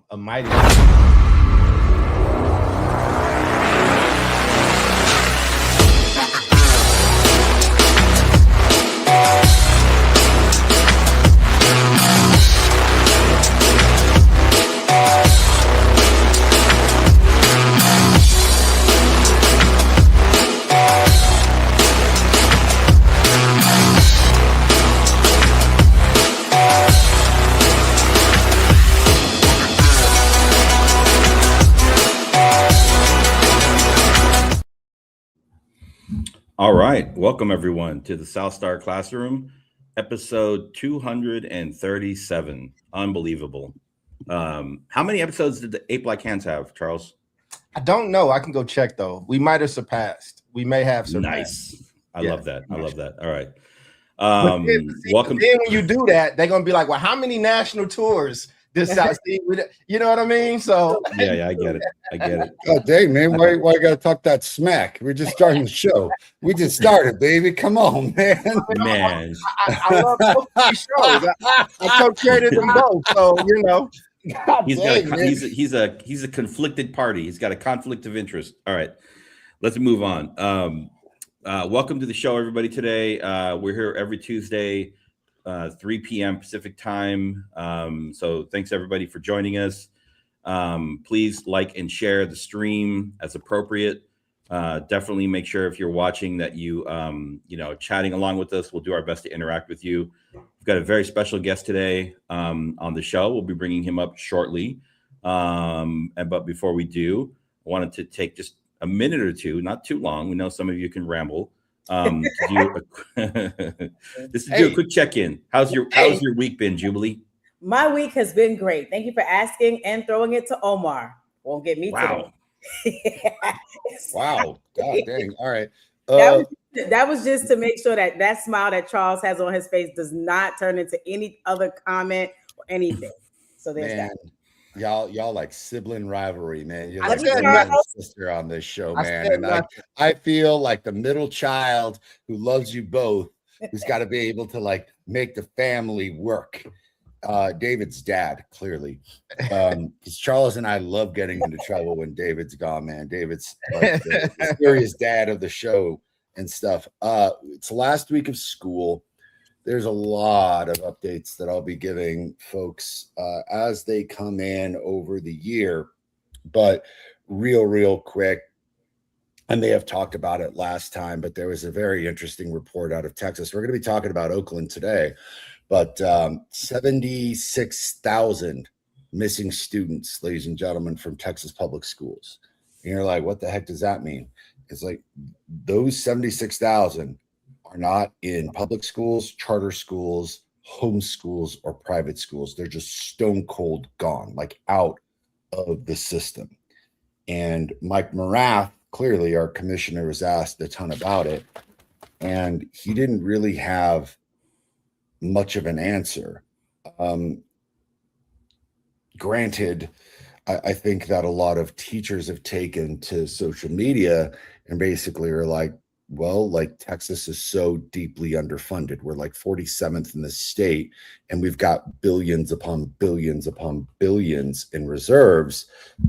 a mighty. All right. Welcome, everyone, to the South Star Classroom, episode 237. Unbelievable. How many episodes did the Ape Like Hands have, Charles? I don't know. I can go check, though. We might have surpassed. We may have surpassed. Nice. I love that. I love that. All right. Welcome. Then when you do that, they're going to be like, well, how many national tours this South? You know what I mean? So yeah, I get it. I get it. Oh, dang, man. Why you got to talk that smack? We're just starting the show. We just started, baby. Come on, man. Man. I love both these shows. I co-created them both. So, you know. He's a conflicted party. He's got a conflict of interest. All right. Let's move on. Welcome to the show, everybody. Today, we're here every Tuesday, 3 p.m. Pacific time. So thanks everybody for joining us. Please like and share the stream as appropriate. Definitely make sure if you're watching that you chatting along with us. We'll do our best to interact with you. We've got a very special guest today on the show. We'll be bringing him up shortly. But before we do, I wanted to take just a minute or two, not too long. We know some of you can ramble. Do a quick check-in. How's your week been, Jubilee? My week has been great. Thank you for asking and throwing it to Omar. Won't get me wow. today. Wow. God dang. All right. That was just to make sure that smile that Charles has on his face does not turn into any other comment or anything. So there's that. Y'all like sibling rivalry, man. You're I like said brother and sister on this show, man. And I feel like the middle child who loves you both, who's got to be able to like make the family work. David's dad, clearly. Because Charles and I love getting into trouble when David's gone, man. David's like the serious dad of the show and stuff. It's the last week of school. There's a lot of updates that I'll be giving folks as they come in over the year, but real quick. I may have talked about it last time, but there was a very interesting report out of Texas. We're going to be talking about Oakland today, but 76,000 missing students, ladies and gentlemen, from Texas public schools. And you're like, what the heck does that mean? It's like those 76,000 are not in public schools, charter schools, home schools, or private schools. They're just stone cold gone, like out of the system. And Mike Morath, clearly our commissioner, was asked a ton about it, and he didn't really have much of an answer. Granted, I think that a lot of teachers have taken to social media and basically are like, well, like Texas is so deeply underfunded. We're like 47th in the state, and we've got billions upon billions upon billions in reserves,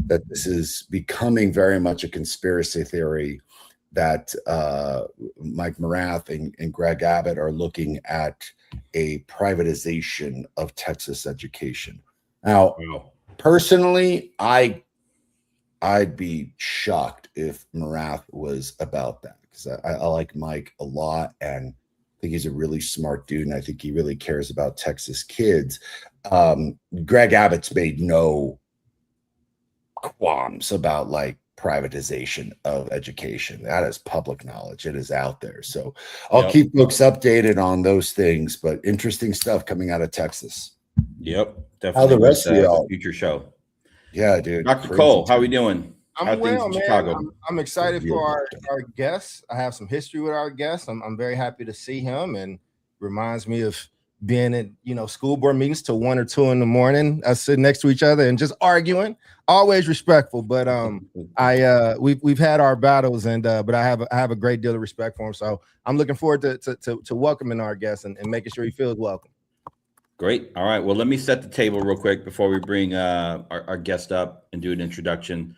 that this is becoming very much a conspiracy theory that Mike Morath and Greg Abbott are looking at a privatization of Texas education. Now, personally, I'd be shocked if Morath was about that. I like Mike a lot, and I think he's a really smart dude, and I think he really cares about Texas kids. Greg Abbott's made no qualms about like privatization of education. That is public knowledge. It is out there. So I'll keep folks updated on those things, but interesting stuff coming out of Texas. Yep. Definitely. How the rest of y'all? Future show. Yeah, dude. Dr. Cole, how are we doing? I'm well, man. I'm excited for our guests. I have some history with our guests. I'm very happy to see him, and reminds me of being at school board meetings till 1 or 2 in the morning, us sitting next to each other and just arguing. Always respectful, but we've had our battles, and but I have a great deal of respect for him. So I'm looking forward to welcoming our guests and making sure he feels welcome. Great. All right. Well, let me set the table real quick before we bring our guest up and do an introduction.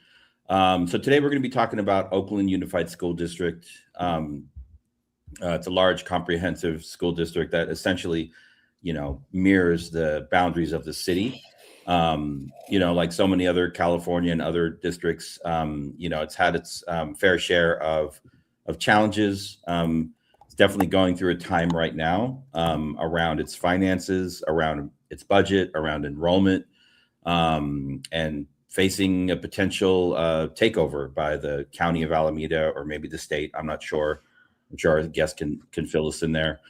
So today we're going to be talking about Oakland Unified School District. It's a large, comprehensive school district that essentially, mirrors the boundaries of the city. Like so many other California and other districts, it's had its fair share of challenges. It's definitely going through a time right now around its finances, around its budget, around enrollment, and facing a potential takeover by the county of Alameda or maybe the state. I'm not sure. I'm sure our guest can fill us in there.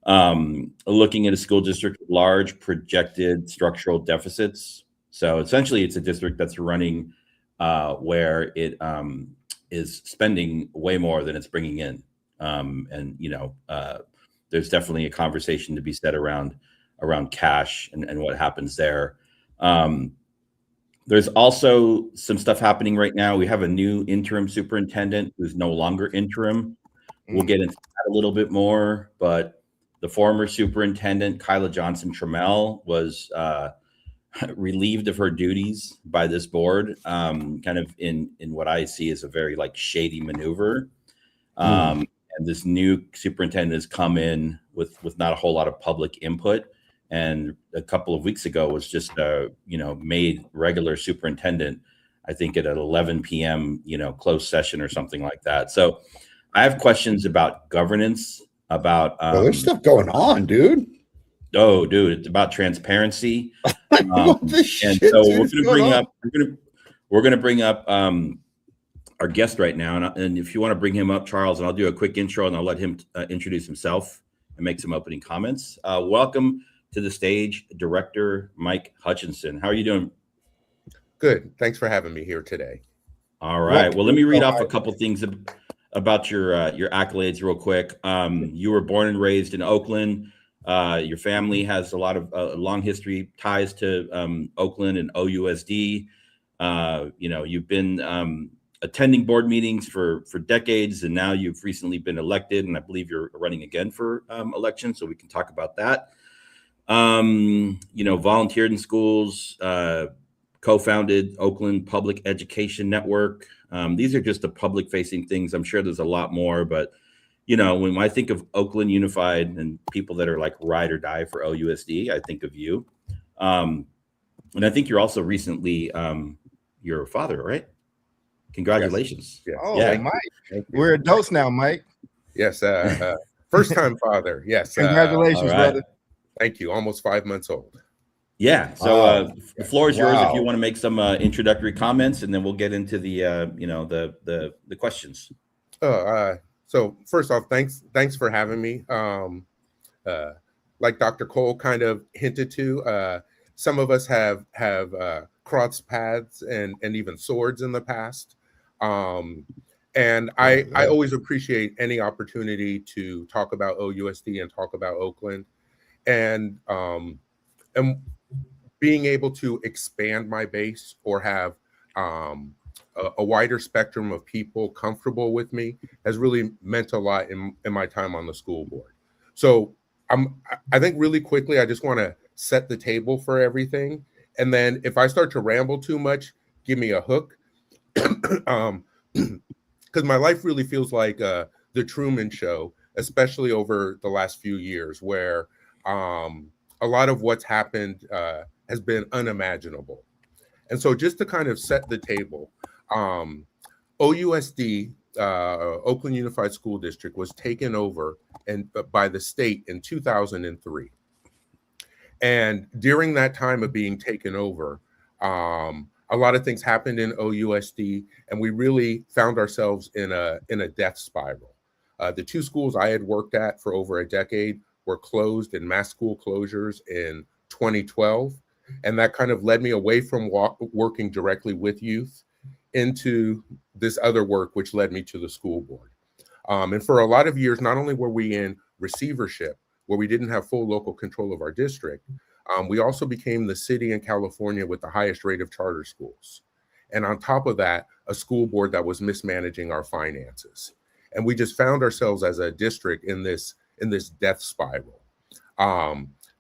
Looking at a school district with large projected structural deficits. So essentially, it's a district that's running where it is spending way more than it's bringing in. There's definitely a conversation to be said around cash and what happens there. There's also some stuff happening right now. We have a new interim superintendent who's no longer interim. We'll get into that a little bit more, but the former superintendent, Kyla Johnson Trammell, was relieved of her duties by this board, kind of in what I see as a very shady maneuver. And this new superintendent has come in with not a whole lot of public input. And a couple of weeks ago was just, made regular superintendent, I think at an 11 p.m., closed session or something like that. So I have questions about governance, about there's stuff going on, dude. Oh, dude, it's about transparency. And so we're gonna bring up our guest right now, and if you want to bring him up, Charles, and I'll do a quick intro and I'll let him introduce himself and make some opening comments. Welcome to the stage, Director Mike Hutchinson. How are you doing? Good. Thanks for having me here today. All right. Well, let me read off a couple things about your accolades real quick. You were born and raised in Oakland. Your family has a lot of long history ties to Oakland and OUSD. You've been attending board meetings for decades, and now you've recently been elected, and I believe you're running again for election, so we can talk about that. Volunteered in schools, co-founded Oakland Public Education Network. These are just the public-facing things. I'm sure there's a lot more, but when I think of Oakland Unified and people that are ride or die for OUSD, I think of you. And I think you're also recently your father, right? Congratulations. Yes. Oh, yeah. Mike. We're adults now, Mike. Yes. First-time father. Yes. Congratulations, brother. Thank you. Almost 5 months old. Yeah. So the floor is yours if you want to make some introductory comments, and then we'll get into the the questions. So first off, thanks for having me. Like Dr. Cole kind of hinted to, some of us have crossed paths and even swords in the past. And I always appreciate any opportunity to talk about OUSD and talk about Oakland, and being able to expand my base or have a wider spectrum of people comfortable with me has really meant a lot in my time on the school board. So I think really quickly, I just want to set the table for everything. And then if I start to ramble too much, give me a hook. Because my life really feels like the Truman Show, especially over the last few years, where a lot of what's happened has been unimaginable. And so just to kind of set the table, OUSD, Oakland Unified School District, was taken over by the state in 2003. And during that time of being taken over, a lot of things happened in OUSD, and we really found ourselves in a death spiral. The two schools I had worked at for over a decade were closed in mass school closures in 2012. And that kind of led me away from working directly with youth into this other work, which led me to the school board. And for a lot of years, not only were we in receivership, where we didn't have full local control of our district, we also became the city in California with the highest rate of charter schools. And on top of that, a school board that was mismanaging our finances. And we just found ourselves as a district in this death spiral.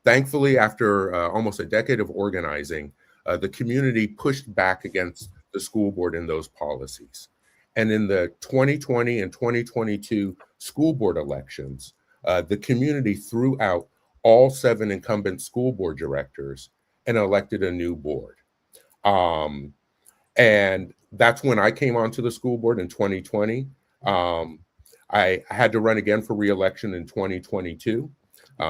Thankfully, after almost a decade of organizing, the community pushed back against the school board and those policies. And in the 2020 and 2022 school board elections, the community threw out all 7 incumbent school board directors and elected a new board. And that's when I came onto the school board in 2020. I had to run again for re-election in 2022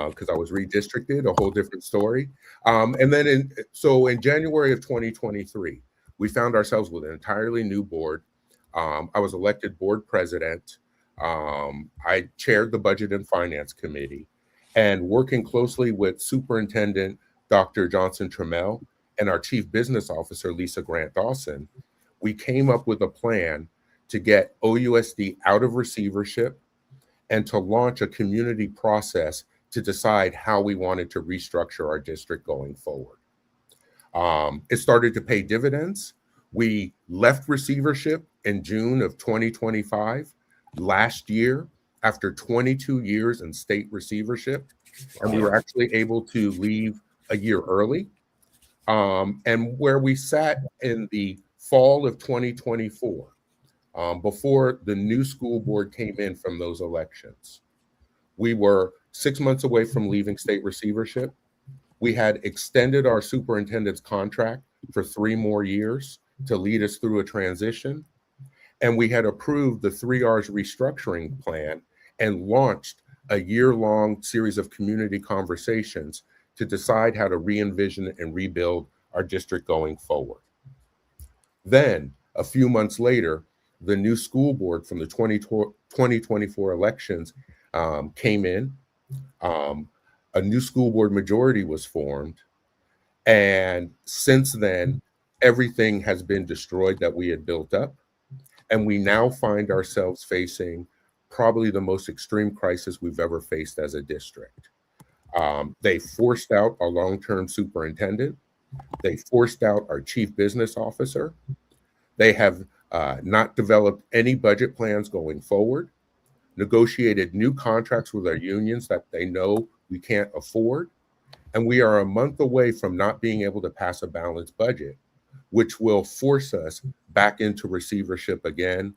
because I was redistricted, a whole different story. And then in January of 2023, we found ourselves with an entirely new board. I was elected board president. I chaired the Budget and Finance Committee, and working closely with Superintendent Dr. Johnson Trammell and our Chief Business Officer, Lisa Grant Dawson, we came up with a plan to get OUSD out of receivership and to launch a community process to decide how we wanted to restructure our district going forward. It started to pay dividends. We left receivership in June of 2025, last year, after 22 years in state receivership, and we were actually able to leave a year early. And where we sat in the fall of 2024, before the new school board came in from those elections, we were 6 months away from leaving state receivership. We had extended our superintendent's contract for 3 more years to lead us through a transition. And we had approved the 3Rs restructuring plan and launched a year-long series of community conversations to decide how to re-envision and rebuild our district going forward. Then, a few months later, the new school board from the 2024 elections came in. A new school board majority was formed. And since then, everything has been destroyed that we had built up. And we now find ourselves facing probably the most extreme crisis we've ever faced as a district. They forced out our long-term superintendent. They forced out our chief business officer. They have not developed any budget plans going forward, negotiated new contracts with our unions that they know we can't afford. And we are a month away from not being able to pass a balanced budget, which will force us back into receivership again,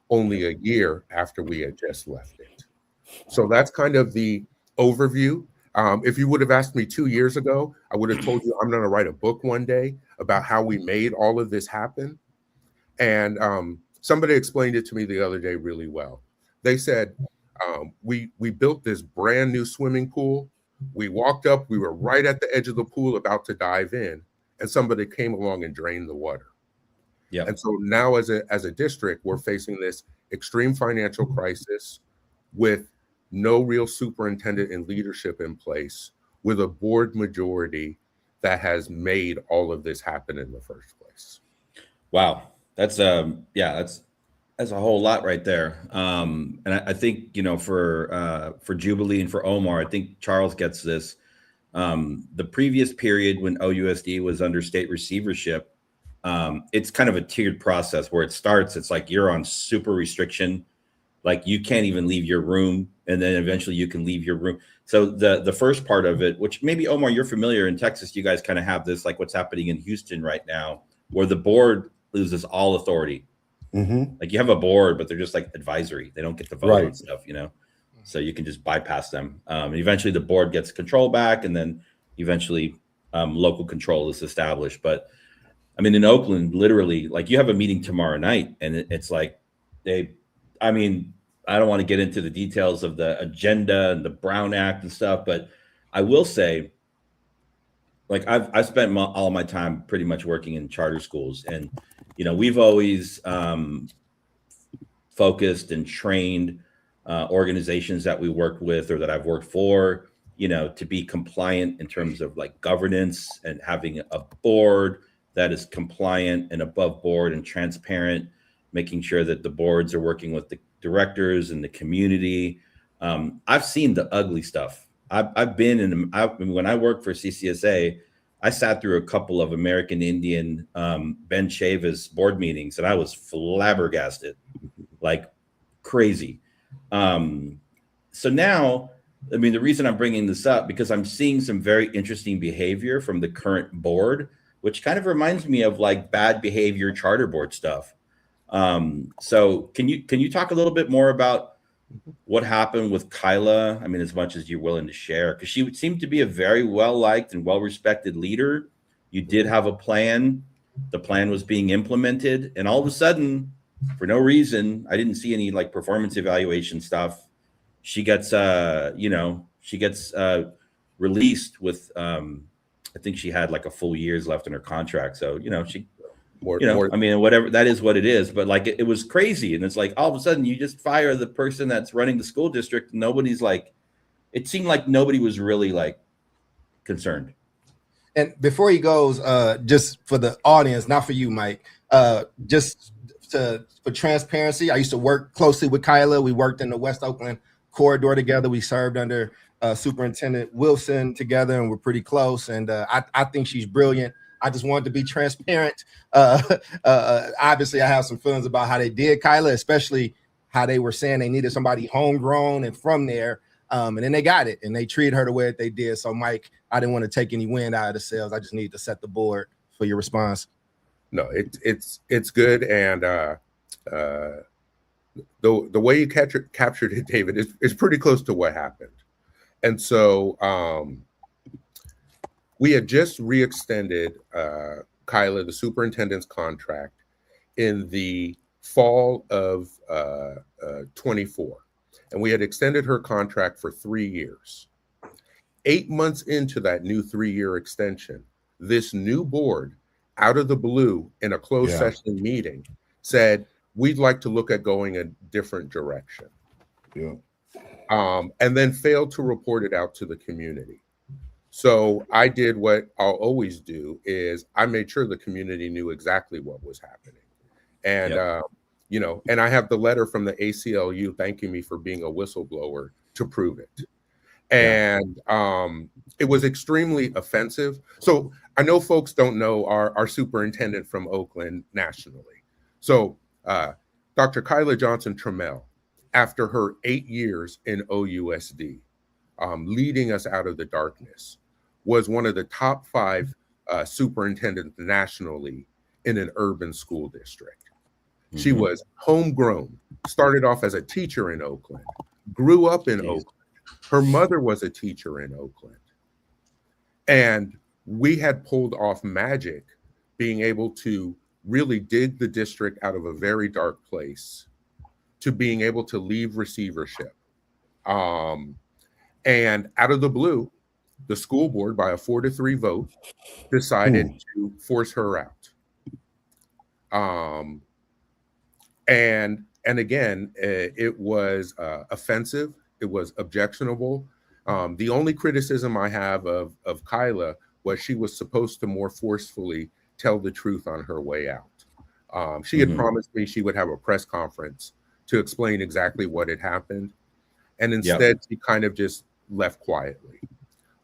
only a year after we had just left it. So that's kind of the overview. If you would have asked me 2 years ago, I would have told you I'm going to write a book one day about how we made all of this happen. And somebody explained it to me the other day really well. They said, we built this brand new swimming pool. We walked up, we were right at the edge of the pool about to dive in, and somebody came along and drained the water. Yeah. And so now as a district, we're facing this extreme financial crisis with no real superintendent and leadership in place, with a board majority that has made all of this happen in the first place. Wow. That's that's a whole lot right there. And I think, for Jubilee and for Omar, I think Charles gets this. The previous period when OUSD was under state receivership, it's kind of a tiered process where it starts. It's like you're on super restriction, like you can't even leave your room, and then eventually you can leave your room. So the first part of it, which maybe Omar, you're familiar in Texas, you guys kind of have this, like what's happening in Houston right now, where the board loses all authority. Mm-hmm. Like you have a board, but they're just like advisory. They don't get to vote on stuff, so you can just bypass them. And eventually the board gets control back, and then eventually local control is established. But I mean, in Oakland, literally, like you have a meeting tomorrow night, and it's like I don't want to get into the details of the agenda and the Brown Act and stuff, but I will say, like I've spent all my time pretty much working in charter schools, and we've always focused and trained organizations that we worked with or that I've worked for, to be compliant in terms of like governance and having a board that is compliant and above board and transparent, making sure that the boards are working with the directors and the community. I've seen the ugly stuff. I've been when I worked for CCSA, I sat through a couple of American Indian Ben Chavis board meetings, and I was flabbergasted, like crazy. So now I mean, the reason I'm bringing this up because I'm seeing some very interesting behavior from the current board, which kind of reminds me of like bad behavior charter board stuff. So can you talk a little bit more about what happened with Kyla? I mean, as much as you're willing to share, because she seemed to be a very well-liked and well-respected leader. You did have a plan. The plan was being implemented, and all of a sudden, for no reason, I didn't see any like performance evaluation stuff. She gets, released with, I think she had like a full year's left in her contract. So, I mean, whatever, that is what it is. But like, it was crazy. And it's like, all of a sudden you just fire the person that's running the school district. Nobody's like, it seemed like nobody was really like concerned. And before he goes, just for the audience, not for you, Mike, just for transparency, I used to work closely with Kyla. We worked in the West Oakland corridor together. We served under Superintendent Wilson together, and we're pretty close. And I think she's brilliant. I just wanted to be transparent. Obviously, I have some feelings about how they did Kyla, especially how they were saying they needed somebody homegrown and from there. And then they got it, and they treated her the way that they did. So, Mike, I didn't want to take any wind out of the sails. I just need to set the board for your response. No, it's good, and the way you captured it, David, is pretty close to what happened. And so we had just re-extended Kyla, the superintendent's contract, in the fall of 24. And we had extended her contract for 3 years. 8 months into that new 3-year extension, this new board, out of the blue, in a closed session meeting, said, we'd like to look at going a different direction. Yeah. And then failed to report it out to the community. So I did what I'll always do, is I made sure the community knew exactly what was happening. And, and I have the letter from the ACLU thanking me for being a whistleblower to prove it. And it was extremely offensive. So I know folks don't know our superintendent from Oakland nationally. So Dr. Kyla Johnson-Trammell, after her 8 years in OUSD, leading us out of the darkness, was one of the top 5 superintendents nationally in an urban school district. Mm-hmm. She was homegrown, started off as a teacher in Oakland, grew up in Oakland. Her mother was a teacher in Oakland. And we had pulled off magic, being able to really dig the district out of a very dark place to being able to leave receivership. And out of the blue, the school board, by a 4-3 vote, decided to force her out. And again, it was offensive. It was objectionable. The only criticism I have of Kyla was she was supposed to more forcefully tell the truth on her way out. She had promised me she would have a press conference to explain exactly what had happened. And instead, she kind of just left quietly.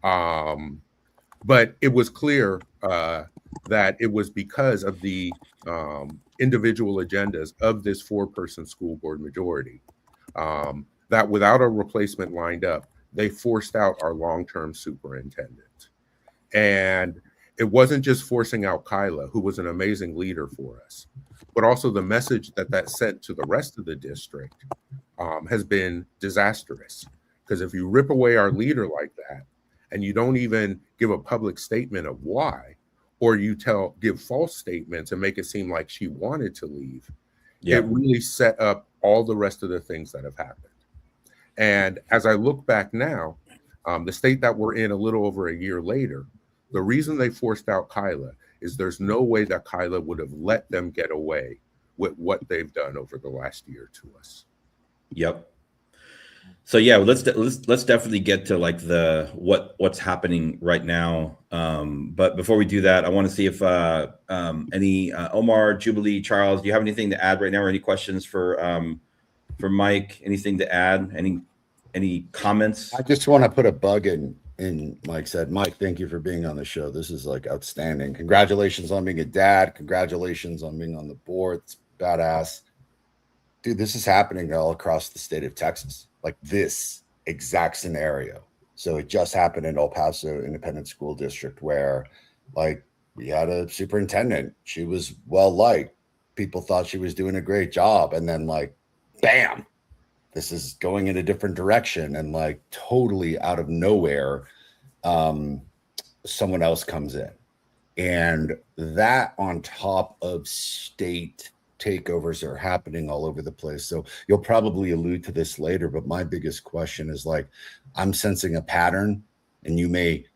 But it was clear that it was because of the individual agendas of this 4-person school board majority that without a replacement lined up, they forced out our long-term superintendent. And it wasn't just forcing out Kyla, who was an amazing leader for us, but also the message that sent to the rest of the district has been disastrous. Because if you rip away our leader like that, and you don't even give a public statement of why, or you give false statements and make it seem like she wanted to leave, it really set up all the rest of the things that have happened. And as I look back now, the state that we're in a little over a year later, the reason they forced out Kyla is there's no way that Kyla would have let them get away with what they've done over the last year to us. Yep. So yeah, let's definitely get to like what's happening right now. But before we do that, I want to see if any Omar, Jubilee, Charles, do you have anything to add right now, or any questions for Mike? Anything to add? Any comments? I just want to put a bug in Mike said. Mike, thank you for being on the show. This is like outstanding. Congratulations on being a dad. Congratulations on being on the board. It's badass. Dude, this is happening all across the state of Texas. Like this exact scenario. So it just happened in El Paso Independent School District where like we had a superintendent. She was well liked. People thought she was doing a great job. And then like, bam, this is going in a different direction. And like totally out of nowhere, someone else comes in. And that on top of state takeovers are happening all over the place. So you'll probably allude to this later, but my biggest question is like, I'm sensing a pattern and you may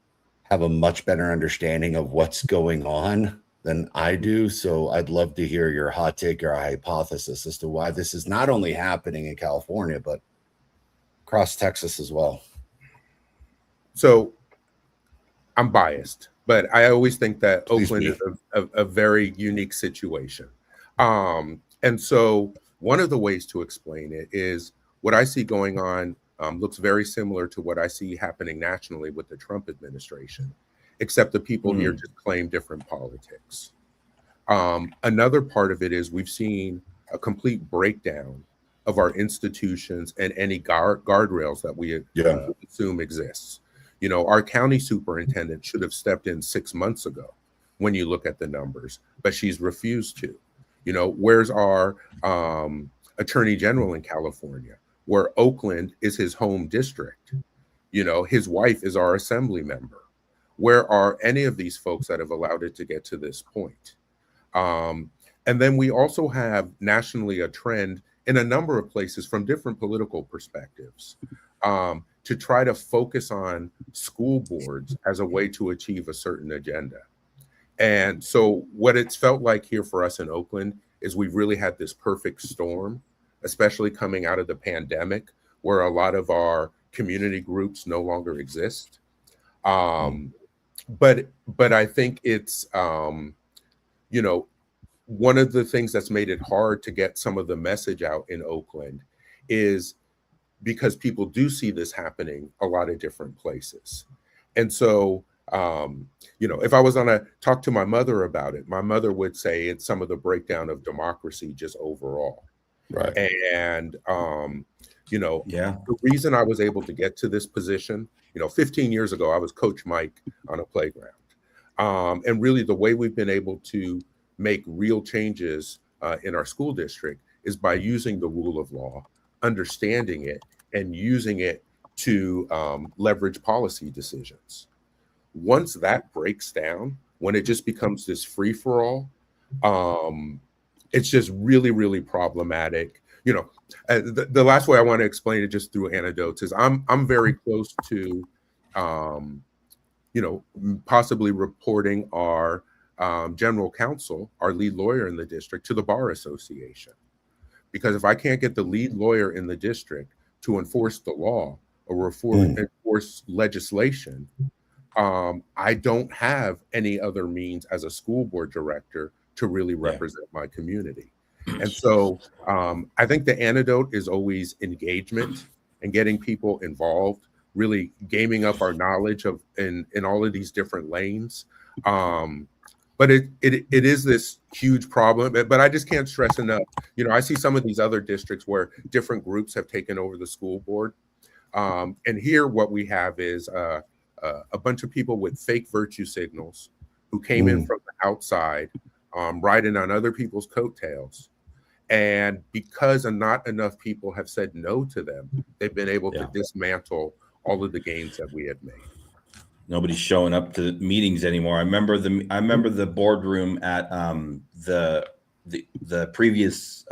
have a much better understanding of what's going on than I do. So I'd love to hear your hot take or hypothesis as to why this is not only happening in California, but across Texas as well. So I'm biased, but I always think that Oakland is a very unique situation. And so one of the ways to explain it is what I see going on looks very similar to what I see happening nationally with the Trump administration, except the people here just claim different politics. Another part of it is we've seen a complete breakdown of our institutions and any guardrails that we assume exists. You know, our county superintendent should have stepped in 6 months ago when you look at the numbers, but she's refused to. You know, where's our attorney general in California, where Oakland is his home district? You know, his wife is our assembly member. Where are any of these folks that have allowed it to get to this point? And then we also have nationally a trend in a number of places from different political perspectives to try to focus on school boards as a way to achieve a certain agenda. And so what it's felt like here for us in Oakland is we've really had this perfect storm, especially coming out of the pandemic, where a lot of our community groups no longer exist. But I think it's, you know, one of the things that's made it hard to get some of the message out in Oakland is because people do see this happening a lot of different places. And so, you know, if I was going to talk to my mother about it, my mother would say it's some of the breakdown of democracy just overall. Right. And, you know, the reason I was able to get to this position, you know, 15 years ago, I was Coach Mike on a playground. And really the way we've been able to make real changes in our school district is by using the rule of law, understanding it, and using it to leverage policy decisions. Once that breaks down, when it just becomes this free-for-all, it's just really, really problematic. You know, the last way I want to explain it just through anecdotes is I'm very close to, you know, possibly reporting our general counsel, our lead lawyer in the district, to the Bar Association. Because if I can't get the lead lawyer in the district to enforce the law or enforce legislation, I don't have any other means as a school board director to really represent my community. And so I think the antidote is always engagement and getting people involved, really gaming up our knowledge of in all of these different lanes. But it is this huge problem, but I just can't stress enough. You know, I see some of these other districts where different groups have taken over the school board. And here what we have is a bunch of people with fake virtue signals who came in from the outside, riding on other people's coattails. And because not enough people have said no to them, they've been able to dismantle all of the gains that we had made. Nobody's showing up to meetings anymore. I remember the boardroom at the previous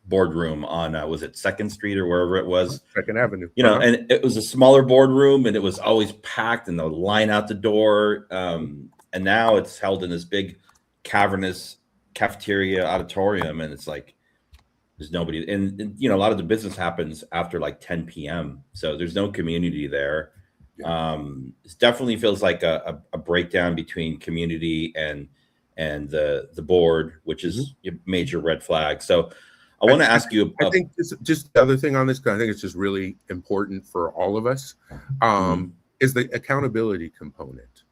boardroom on was it 2nd Street or wherever it was? 2nd Avenue. You know, and it was a smaller boardroom and it was always packed and the line out the door. And now it's held in this big cavernous cafeteria auditorium, and it's like there's nobody. And you know, a lot of the business happens after like 10 p.m. So there's no community there. It definitely feels like a breakdown between community and the board, which is a major red flag. So I want to ask you. I think just the other thing on this, because I think it's just really important for all of us, is the accountability component.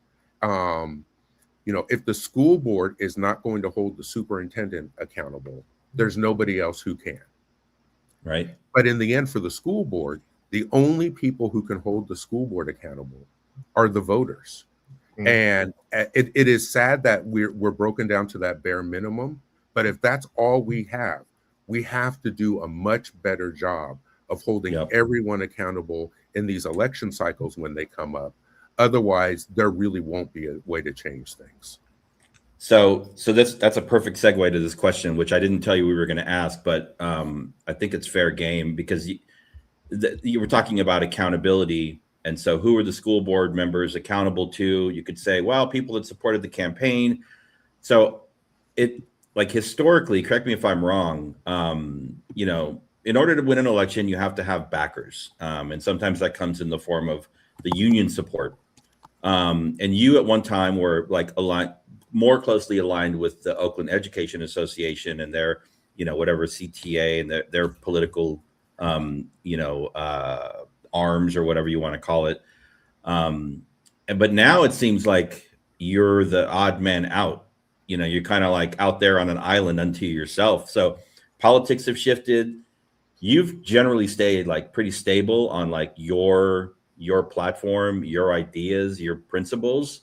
You know, if the school board is not going to hold the superintendent accountable, there's nobody else who can. Right. But in the end, for the school board, The only people who can hold the school board accountable are the voters. Mm-hmm. And it is sad that we're broken down to that bare minimum. But if that's all we have to do a much better job of holding everyone accountable in these election cycles when they come up. Otherwise, there really won't be a way to change things. So that's a perfect segue to this question, which I didn't tell you we were going to ask, but I think it's fair game because you were talking about accountability. And so who are the school board members accountable to? You could say, well, people that supported the campaign. So like historically, correct me if I'm wrong, in order to win an election, you have to have backers. And sometimes that comes in the form of the union support. And you at one time were like more closely aligned with the Oakland Education Association and their, whatever CTA and their political, arms or whatever you want to call it. But now it seems like you're the odd man out. You're kind of like out there on an island unto yourself. So politics have shifted. You've generally stayed like pretty stable on like your platform, your ideas, your principles.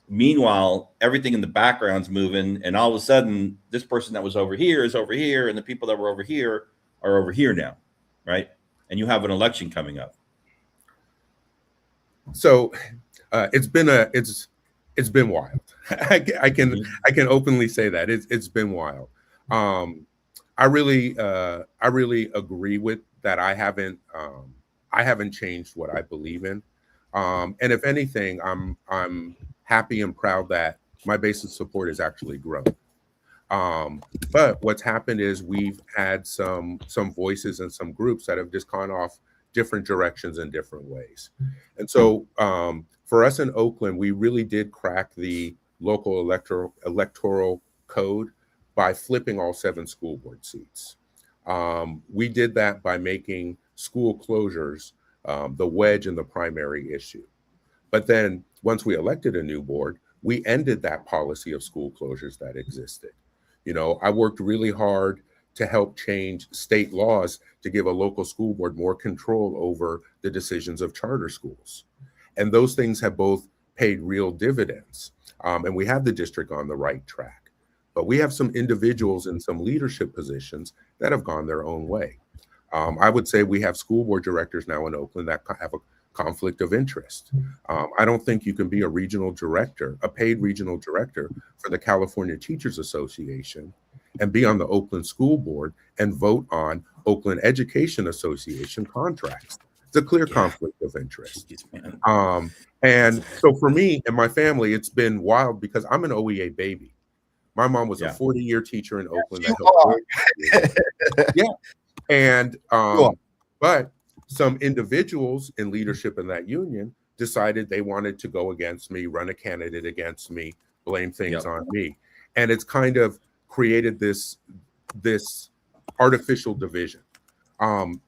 Meanwhile, everything in the background's moving, and all of a sudden, this person that was over here is over here, and the people that were over here are over here now, right? And you have an election coming up. So it's been wild. I can openly say that it's been wild. I really agree with that. I haven't changed what I believe in, and if anything, I'm happy and proud that my base of support has actually grown. But what's happened is we've had some voices and some groups that have just gone off different directions in different ways. And so for us in Oakland, we really did crack the local electoral code by flipping all 7 school board seats. We did that by making school closures the wedge in the primary issue. But then once we elected a new board, we ended that policy of school closures that existed. I worked really hard to help change state laws to give a local school board more control over the decisions of charter schools. And those things have both paid real dividends. And we have the district on the right track. But we have some individuals in some leadership positions that have gone their own way. I would say we have school board directors now in Oakland that have a conflict of interest. I don't think you can be a regional director, a paid regional director for the California Teachers Association and be on the Oakland School Board and vote on Oakland Education Association contracts. It's a clear conflict of interest. And so for me and my family, it's been wild because I'm an OEA baby. My mom was a 40-year teacher in Oakland. And but some individuals in leadership in that union decided they wanted to go against me, run a candidate against me, blame things on me. And it's kind of created this artificial division.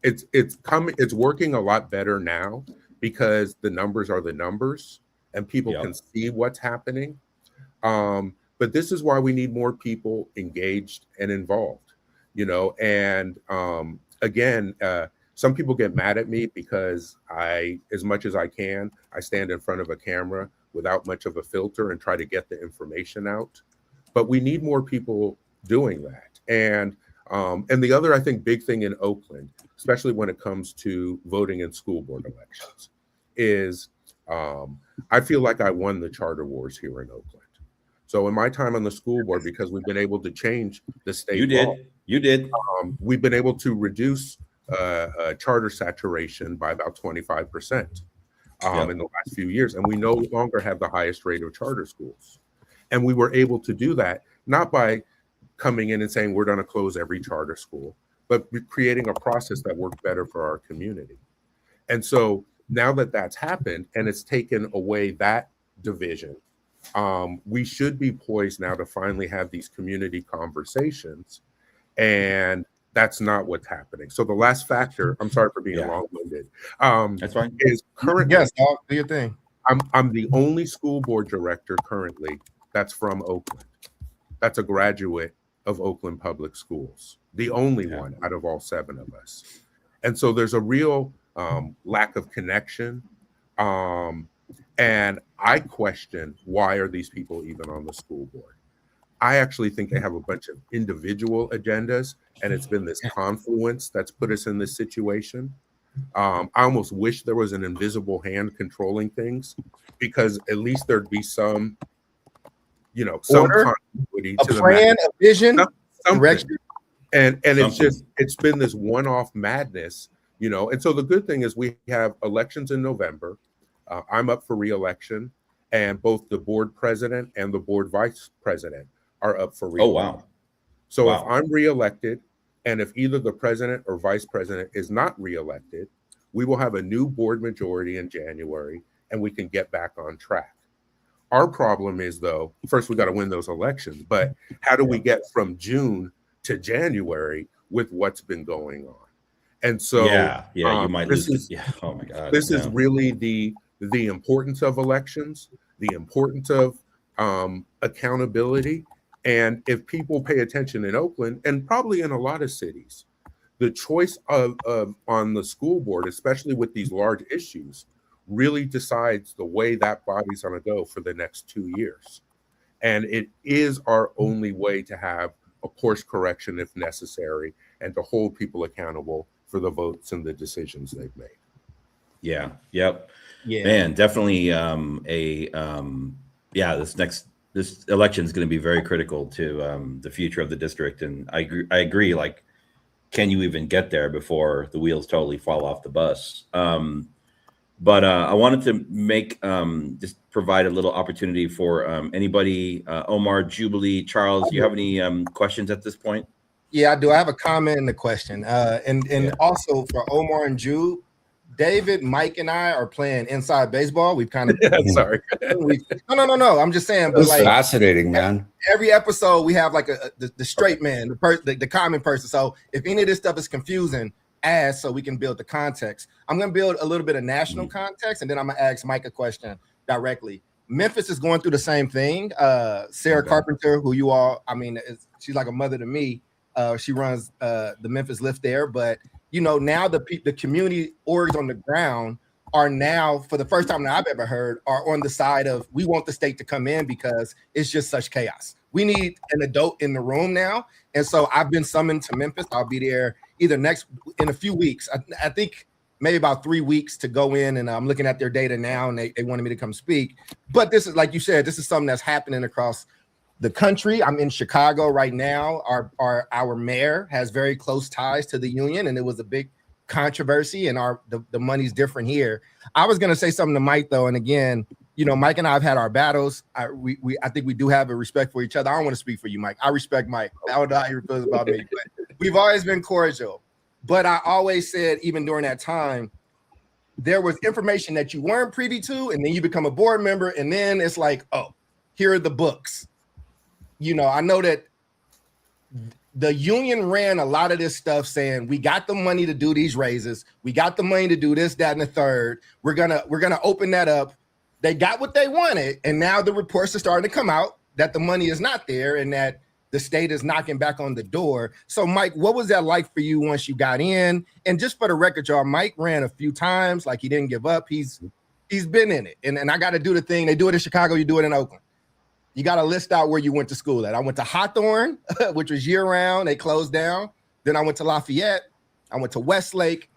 It's working a lot better now because the numbers are the numbers and people can see what's happening. But this is why we need more people engaged and involved, and again, some people get mad at me because as much as I can, I stand in front of a camera without much of a filter and try to get the information out. But we need more people doing that. And the other, I think, big thing in Oakland, especially when it comes to voting in school board elections, is I feel like I won the charter wars here in Oakland. So in my time on the school board, because we've been able to change the state law, you did. We've been able to reduce charter saturation by about 25% in the last few years. And we no longer have the highest rate of charter schools. And we were able to do that, not by coming in and saying we're going to close every charter school, but creating a process that worked better for our community. And so now that that's happened and it's taken away that division, we should be poised now to finally have these community conversations. And that's not what's happening. So the last factor, I'm sorry for being long-winded. That's fine. Is currently, yes, dog, do your thing. I'm the only school board director currently that's from Oakland. That's a graduate of Oakland Public Schools, the only one out of all 7 of us. And so there's a real lack of connection. And I question, why are these people even on the school board? I actually think they have a bunch of individual agendas, and it's been this confluence that's put us in this situation. I almost wish there was an invisible hand controlling things, because at least there'd be some, some Order, continuity a to plan, a vision, direction. And it's been this one-off madness, And so the good thing is we have elections in November. I'm up for re-election, and both the board president and the board vice president are up for re-election. Oh, wow. So if I'm re-elected, and if either the president or vice president is not re-elected, we will have a new board majority in January, and we can get back on track. Our problem is, though, first we got to win those elections, but how do we get from June to January with what's been going on? And so you might lose. Oh my God. This is really the importance of elections, the importance of accountability. And if people pay attention in Oakland, and probably in a lot of cities, the choice of on the school board, especially with these large issues, really decides the way that body's going to go for the next 2 years. And it is our only way to have a course correction if necessary, and to hold people accountable for the votes and the decisions they've made. Yeah. Yep. Yeah. Man, definitely. This election is going to be very critical to the future of the district. And I agree. Like, can you even get there before the wheels totally fall off the bus? But I wanted to make just provide a little opportunity for anybody. Omar, Jubilee, Charles, do you have any questions at this point? Yeah, I do. I have a comment and a question. And also for Omar and Ju, David, Mike, and I are playing inside baseball. We've kind of sorry. No. I'm just saying, but like fascinating, man. Every episode we have like the straight man, the common person. So if any of this stuff is confusing, ask so we can build the context. I'm gonna build a little bit of national context, and then I'm gonna ask Mike a question directly. Memphis is going through the same thing. Sarah Carpenter, who you all, she's like a mother to me. She runs the Memphis Lift there, but now the community orgs on the ground are now, for the first time that I've ever heard, are on the side of, we want the state to come in because it's just such chaos. We need an adult in the room now. And so I've been summoned to Memphis. I'll be there either in a few weeks. I think maybe about 3 weeks to go in, and I'm looking at their data now, and they wanted me to come speak. But this is, like you said, this is something that's happening across the country. I'm in Chicago right now. Our mayor has very close ties to the union, and it was a big controversy, and the money's different here. I was going to say something to Mike, though, and again, Mike and I have had our battles. I think we do have a respect for each other. I don't want to speak for you, Mike. I respect Mike. I don't know how he feels about me, but we've always been cordial. But I always said, even during that time, there was information that you weren't privy to, and then you become a board member, and then it's like, oh, here are the books. I know that the union ran a lot of this stuff saying, we got the money to do these raises. We got the money to do this, that, and the third. We're gonna open that up. They got what they wanted. And now the reports are starting to come out that the money is not there and that the state is knocking back on the door. So Mike, what was that like for you once you got in? And just for the record, y'all, Mike ran a few times, like he didn't give up. He's been in it. And I got to do the thing. They do it in Chicago. You do it in Oakland. You got to list out where you went to school at. I went to Hawthorne, which was year round. They closed down. Then I went to Lafayette. I went to Westlake.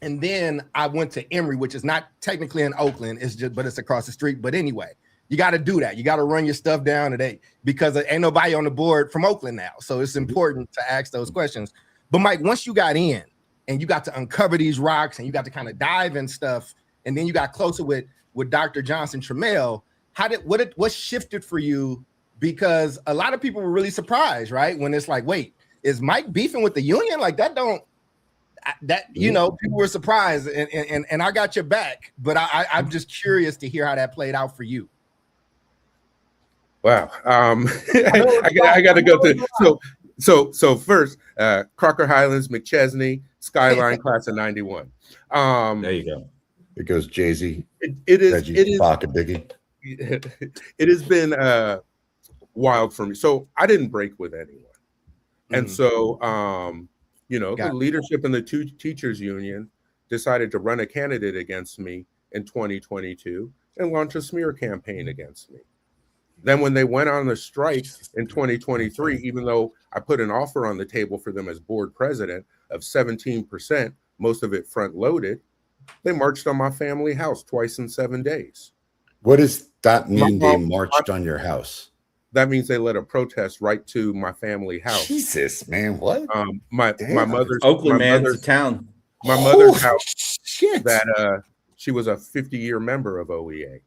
And then I went to Emory, which is not technically in Oakland. But it's across the street. But anyway, you got to do that. You got to run your stuff down today because there ain't nobody on the board from Oakland now. So it's important to ask those questions. But Mike, once you got in and you got to uncover these rocks and you got to kind of dive in stuff, and then you got closer with Dr. Johnson Trammell, what shifted for you? Because a lot of people were really surprised, right? When it's like, wait, is Mike beefing with the union? Like people were surprised, and I got your back, but I'm just curious to hear how that played out for you. Wow. I got to go through. So first, Crocker Highlands, McChesney, Skyline, class of 91. There you go. It goes Jay-Z. It is Pocket Biggie. It has been wild for me. So I didn't break with anyone. And so, the leadership in the two teachers union decided to run a candidate against me in 2022 and launch a smear campaign against me. Then when they went on the strike in 2023, even though I put an offer on the table for them as board president of 17%, most of it front loaded, they marched on my family house twice in 7 days. What does that mean, they marched on your house? That means they led a protest right to my family house. Jesus, man, what? My mother's Oakland, man, it's a town. My mother's house. Shit. That she was a 50-year member of OEA,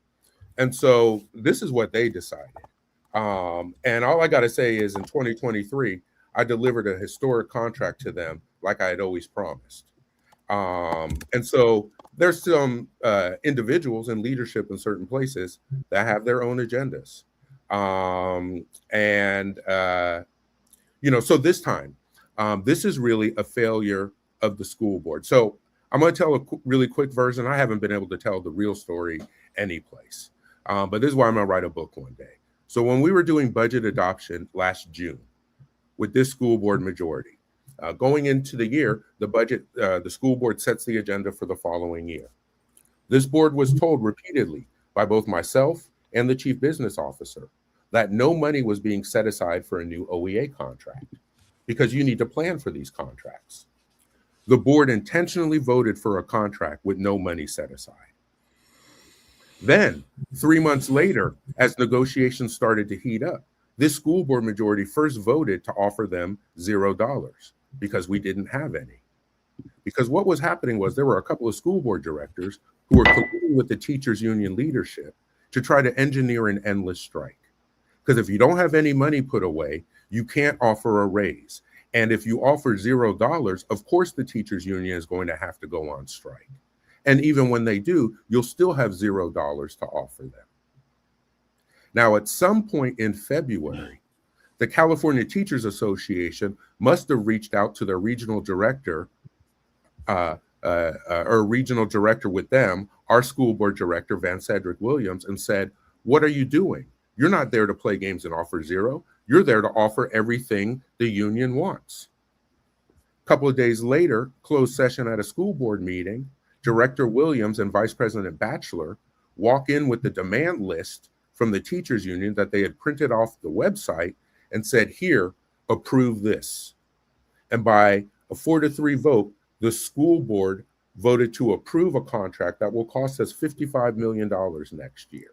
and so this is what they decided. And all I got to say is, in 2023, I delivered a historic contract to them, like I had always promised. And so there's some individuals in leadership in certain places that have their own agendas. So this time, this is really a failure of the school board. So I'm going to tell a really quick version. I haven't been able to tell the real story any place, but this is why I'm going to write a book one day. So when we were doing budget adoption last June with this school board majority, going into the year, the school board sets the agenda for the following year. This board was told repeatedly by both myself and the chief business officer that no money was being set aside for a new OEA contract because you need to plan for these contracts. The board intentionally voted for a contract with no money set aside. Then, 3 months later, as negotiations started to heat up, this school board majority first voted to offer them $0 because we didn't have any. Because what was happening was there were a couple of school board directors who were colluding with the teachers union leadership to try to engineer an endless strike. Because if you don't have any money put away, you can't offer a raise. And if you offer $0, of course the teachers union is going to have to go on strike. And even when they do, you'll still have $0 to offer them. Now, at some point in February, the California Teachers Association must have reached out to their regional director, or regional director with them, our school board director, Van Cedric Williams, and said, "What are you doing? You're not there to play games and offer $0. You're there to offer everything the union wants." A couple of days later, closed session at a school board meeting, Director Williams and Vice President Batchelor walk in with the demand list from the teachers union that they had printed off the website and said, "Here, approve this." And by a 4-3 vote, the school board voted to approve a contract that will cost us $55 million next year.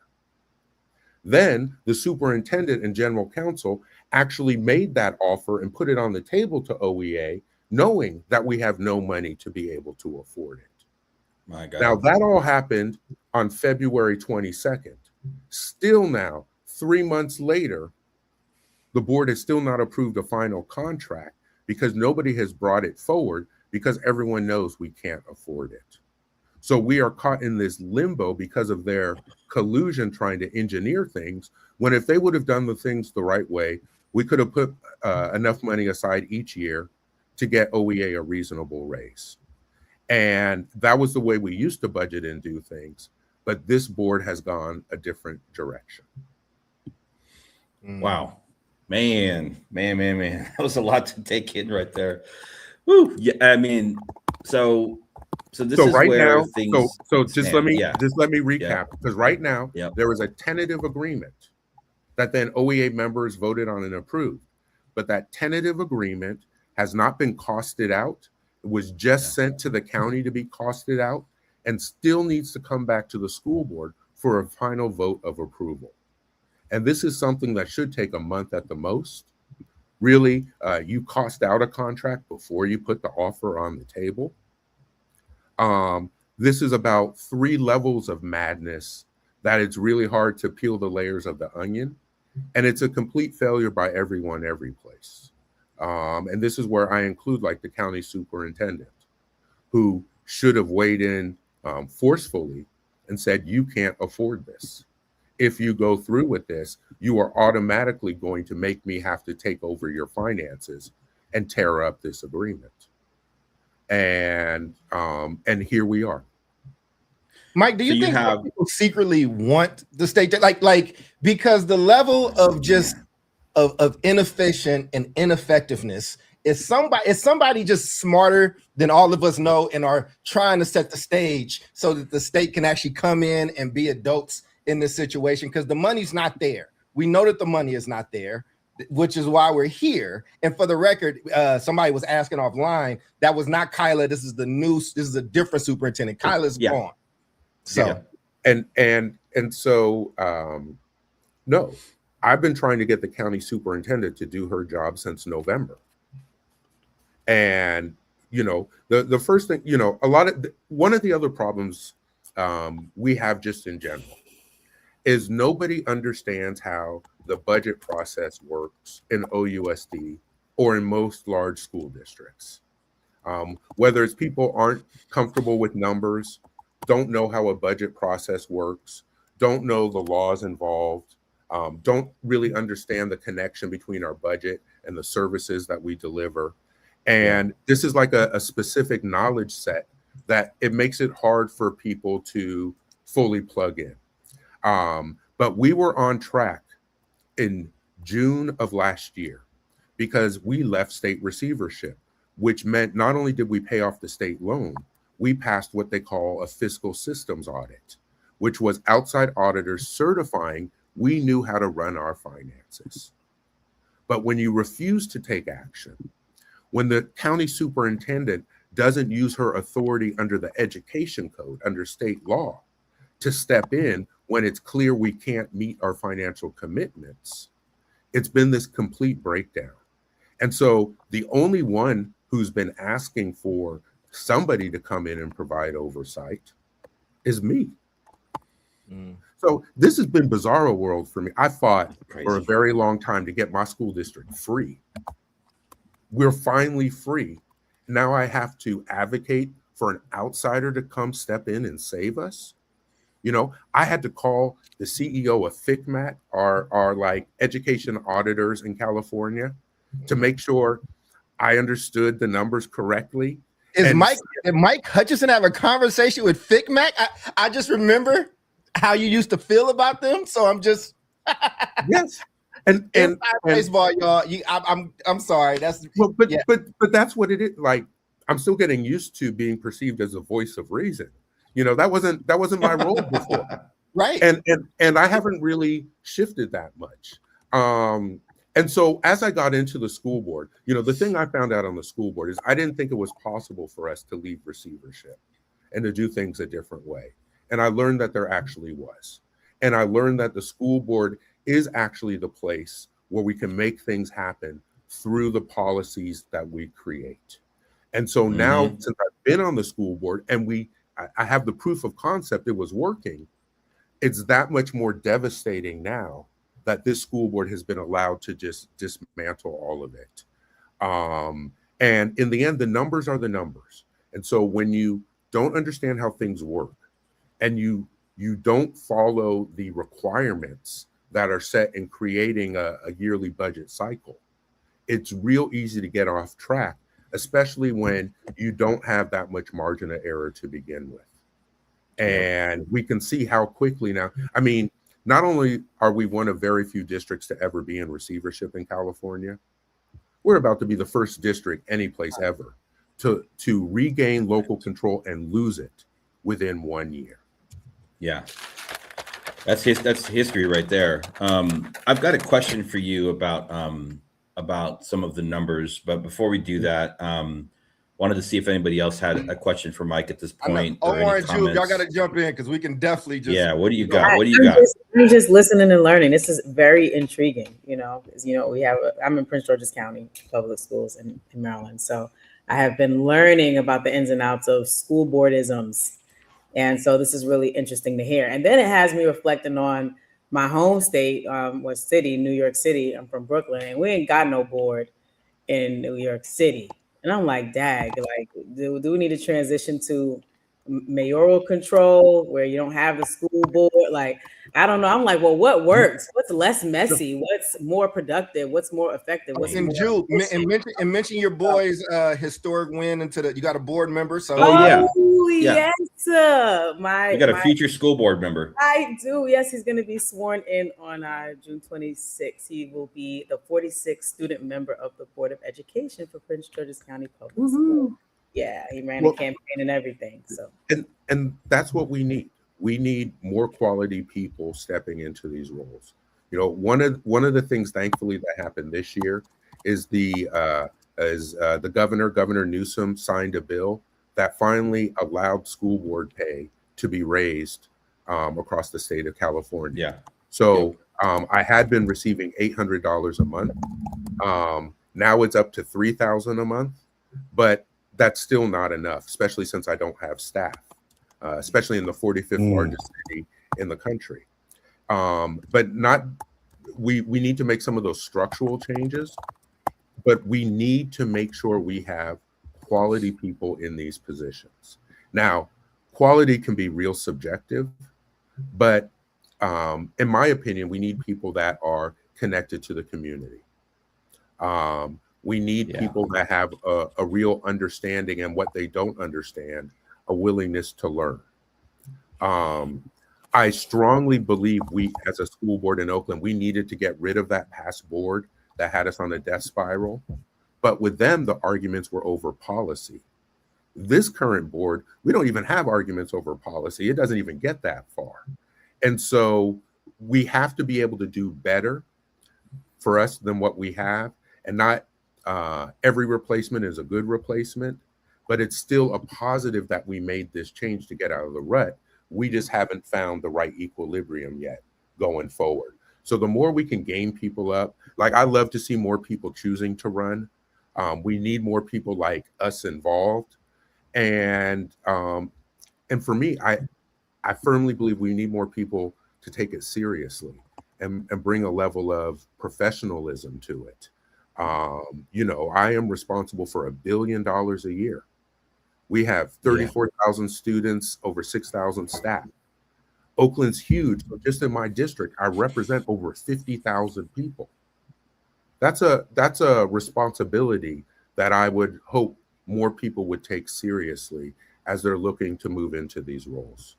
Then the superintendent and general counsel actually made that offer and put it on the table to OEA, knowing that we have no money to be able to afford it. My God. Now, that all happened on February 22nd. Still now, 3 months later, the board has still not approved a final contract because nobody has brought it forward because everyone knows we can't afford it. So we are caught in this limbo because of their collusion trying to engineer things, when if they would have done the things the right way, we could have put enough money aside each year to get OEA a reasonable raise. And that was the way we used to budget and do things. But this board has gone a different direction. Wow. Man. That was a lot to take in right there. Woo. Yeah, I mean, so this is right where now, things just let me recap, because right now there was a tentative agreement that then OEA members voted on and approved. But that tentative agreement has not been costed out. It was just sent to the county to be costed out and still needs to come back to the school board for a final vote of approval. And this is something that should take a month at the most. Really, you cost out a contract before you put the offer on the table. This is about 3 levels of madness that it's really hard to peel the layers of the onion. And it's a complete failure by everyone, every place. And this is where I include like the county superintendent, who should have weighed in forcefully and said, "You can't afford this. If you go through with this, you are automatically going to make me have to take over your finances and tear up this agreement." And here we are. Mike, do you think people secretly want the state to like because the level of just of inefficient and ineffectiveness Is somebody just smarter than all of us know and are trying to set the stage so that the state can actually come in and be adults in this situation? Because the money's not there. We know that the money is not there, which is why we're here. And for the record, somebody was asking offline, that was not Kyla. This is a different superintendent. Kyla's gone. So so no, I've been trying to get the county superintendent to do her job since November. And, the first thing, one of the other problems we have just in general is nobody understands how the budget process works in OUSD or in most large school districts. Whether it's people aren't comfortable with numbers, don't know how a budget process works, don't know the laws involved, don't really understand the connection between our budget and the services that we deliver. And this is like a specific knowledge set that it makes it hard for people to fully plug in. But we were on track in June of last year because we left state receivership, which meant not only did we pay off the state loan, we passed what they call a fiscal systems audit, which was outside auditors certifying we knew how to run our finances. But when you refuse to take action, when the county superintendent doesn't use her authority under the education code, under state law, to step in when it's clear we can't meet our financial commitments, it's been this complete breakdown. And so the only one who's been asking for somebody to come in and provide oversight is me. So this has been bizarro world for me. I fought for a very long time to get my school district free. We're finally free. Now I have to advocate for an outsider to come step in and save us. I had to call the CEO of FICMAT, our like education auditors in California, to make sure I understood the numbers correctly. Did Mike Hutchison have a conversation with FICMAT? I just remember how you used to feel about them. So I'm just yes. And baseball, y'all. I'm sorry. But that's what it is. Like, I'm still getting used to being perceived as a voice of reason. That wasn't my role before, right? And I haven't really shifted that much. And so as I got into the school board, the thing I found out on the school board is I didn't think it was possible for us to leave receivership and to do things a different way. And I learned that there actually was. And I learned that the school board is actually the place where we can make things happen through the policies that we create. And so now, since I've been on the school board and I have the proof of concept it was working, it's that much more devastating now that this school board has been allowed to just dismantle all of it. And in the end, the numbers are the numbers. And so when you don't understand how things work and you don't follow the requirements that are set in creating a yearly budget cycle, it's real easy to get off track, especially when you don't have that much margin of error to begin with. And we can see how quickly now, I mean, not only are we one of very few districts to ever be in receivership in California, we're about to be the first district anyplace ever to regain local control and lose it within 1 year. Yeah, that's history right there. I've got a question for you about some of the numbers, but before we do that, wanted to see if anybody else had a question for Mike at this point. Omar and Jude, y'all got to jump in because we can definitely just. Yeah, what do you got? What do you got? I'm just listening and learning. This is very intriguing. We have. I'm in Prince George's County Public Schools in Maryland, so I have been learning about the ins and outs of school boardisms, and so this is really interesting to hear. And then it has me reflecting on my home state, New York City. I'm from Brooklyn, and we ain't got no board in New York City. And I'm like, dag, do we need to transition to mayoral control where you don't have the school board? Like, I don't know. I'm like, well, what works? What's less messy? What's more productive? What's more effective? What's And more Jude, mention your boys' historic win into the. You got a board member, so yes, we got a future school board member. I do. Yes, he's going to be sworn in on June 26th. He will be the 46th student member of the Board of Education for Prince George's County Public Schools. Yeah, he ran a campaign and everything. So and that's what we need. We need more quality people stepping into these roles. You know, one of the things, thankfully, that happened this year is the Governor Newsom signed a bill that finally allowed school board pay to be raised across the state of California. Yeah. So I had been receiving $800 a month. Now it's up to $3,000 a month, but that's still not enough, especially since I don't have staff. Especially in the 45th largest city in the country. But we need to make some of those structural changes, but we need to make sure we have quality people in these positions. Now, quality can be real subjective, but in my opinion, we need people that are connected to the community. We need people that have a real understanding, and what they don't understand, a willingness to learn. I strongly believe we, as a school board in Oakland, we needed to get rid of that past board that had us on a death spiral. But with them, the arguments were over policy. This current board, we don't even have arguments over policy. It doesn't even get that far. And so we have to be able to do better for us than what we have. And not every replacement is a good replacement. But it's still a positive that we made this change to get out of the rut. We just haven't found the right equilibrium yet going forward. So the more we can gain people up, like I love to see more people choosing to run. We need more people like us involved. And for me, I firmly believe we need more people to take it seriously and bring a level of professionalism to it. You know, I am responsible for $1 billion a year. We have 34,000 students, over 6,000 staff. Oakland's huge, but just in my district, I represent over 50,000 people. That's a responsibility that I would hope more people would take seriously as they're looking to move into these roles.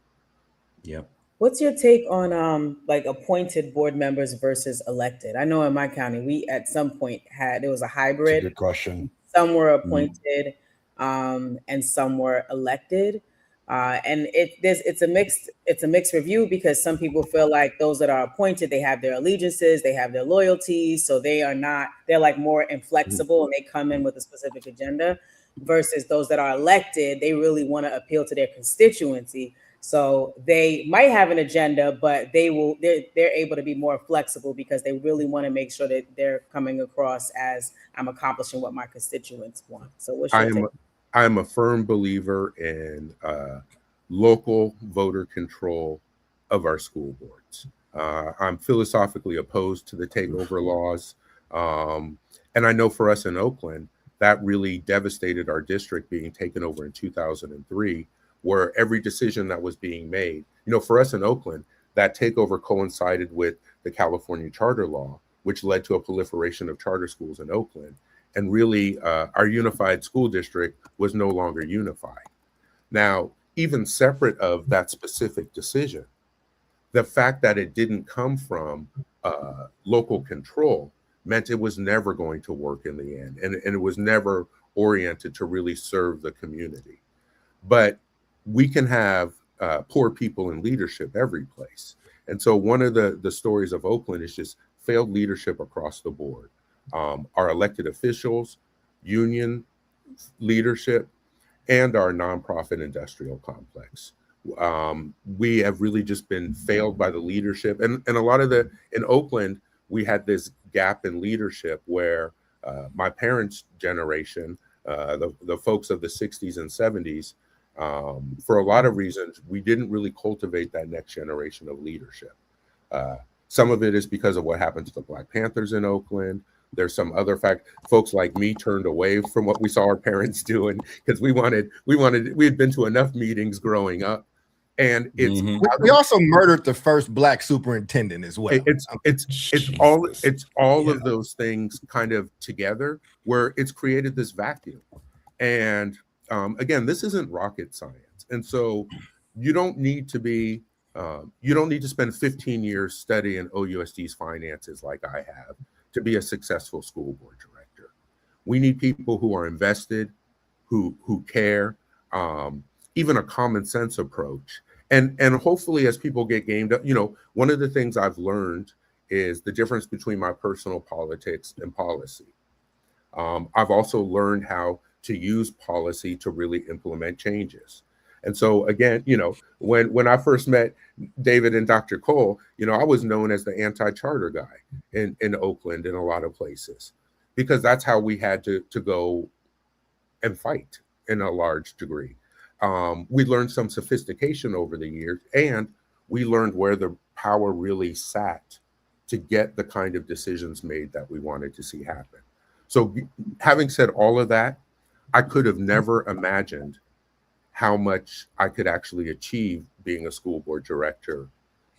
Yep. What's your take on like appointed board members versus elected? I know in my county, we at some point there was a hybrid. That's a good question. Some were appointed. And some were elected, and it's a mixed review, because some people feel like those that are appointed, they have their allegiances, they have their loyalties, so they're like more inflexible and they come in with a specific agenda, versus those that are elected, they really want to appeal to their constituency, so they might have an agenda, but they're able to be more flexible because they really want to make sure that they're coming across as, I'm accomplishing what my constituents want. So what's your take? I'm a firm believer in local voter control of our school boards. I'm philosophically opposed to the takeover laws. And I know for us in Oakland, that really devastated our district being taken over in 2003, where every decision that was being made, you know, for us in Oakland, that takeover coincided with the California charter law, which led to a proliferation of charter schools in Oakland. And really, our unified school district was no longer unified. Now, even separate of that specific decision, the fact that it didn't come from local control meant it was never going to work in the end. And it was never oriented to really serve the community. But we can have poor people in leadership every place. And so one of the stories of Oakland is just failed leadership across the board. Our elected officials, union leadership, and our nonprofit industrial complex. We have really just been failed by the leadership. And a lot of in Oakland, we had this gap in leadership where my parents' generation, the folks of the 60s and 70s, for a lot of reasons, we didn't really cultivate that next generation of leadership. Some of it is because of what happened to the Black Panthers in Oakland. There's some other folks like me turned away from what we saw our parents doing because we had been to enough meetings growing up And it's we also murdered the first Black superintendent as well. It's all of those things kind of together where it's created this vacuum. And again, this isn't rocket science, and so you don't need to spend 15 years studying OUSD's finances like I have to be a successful school board director. We need people who are invested, who care, even a common sense approach. And hopefully as people get gamed up, one of the things I've learned is the difference between my personal politics and policy. I've also learned how to use policy to really implement changes. And so again, when I first met David and Dr. Cole, I was known as the anti-charter guy in Oakland and a lot of places, because that's how we had to go and fight in a large degree. We learned some sophistication over the years, and we learned where the power really sat to get the kind of decisions made that we wanted to see happen. So having said all of that, I could have never imagined how much I could actually achieve being a school board director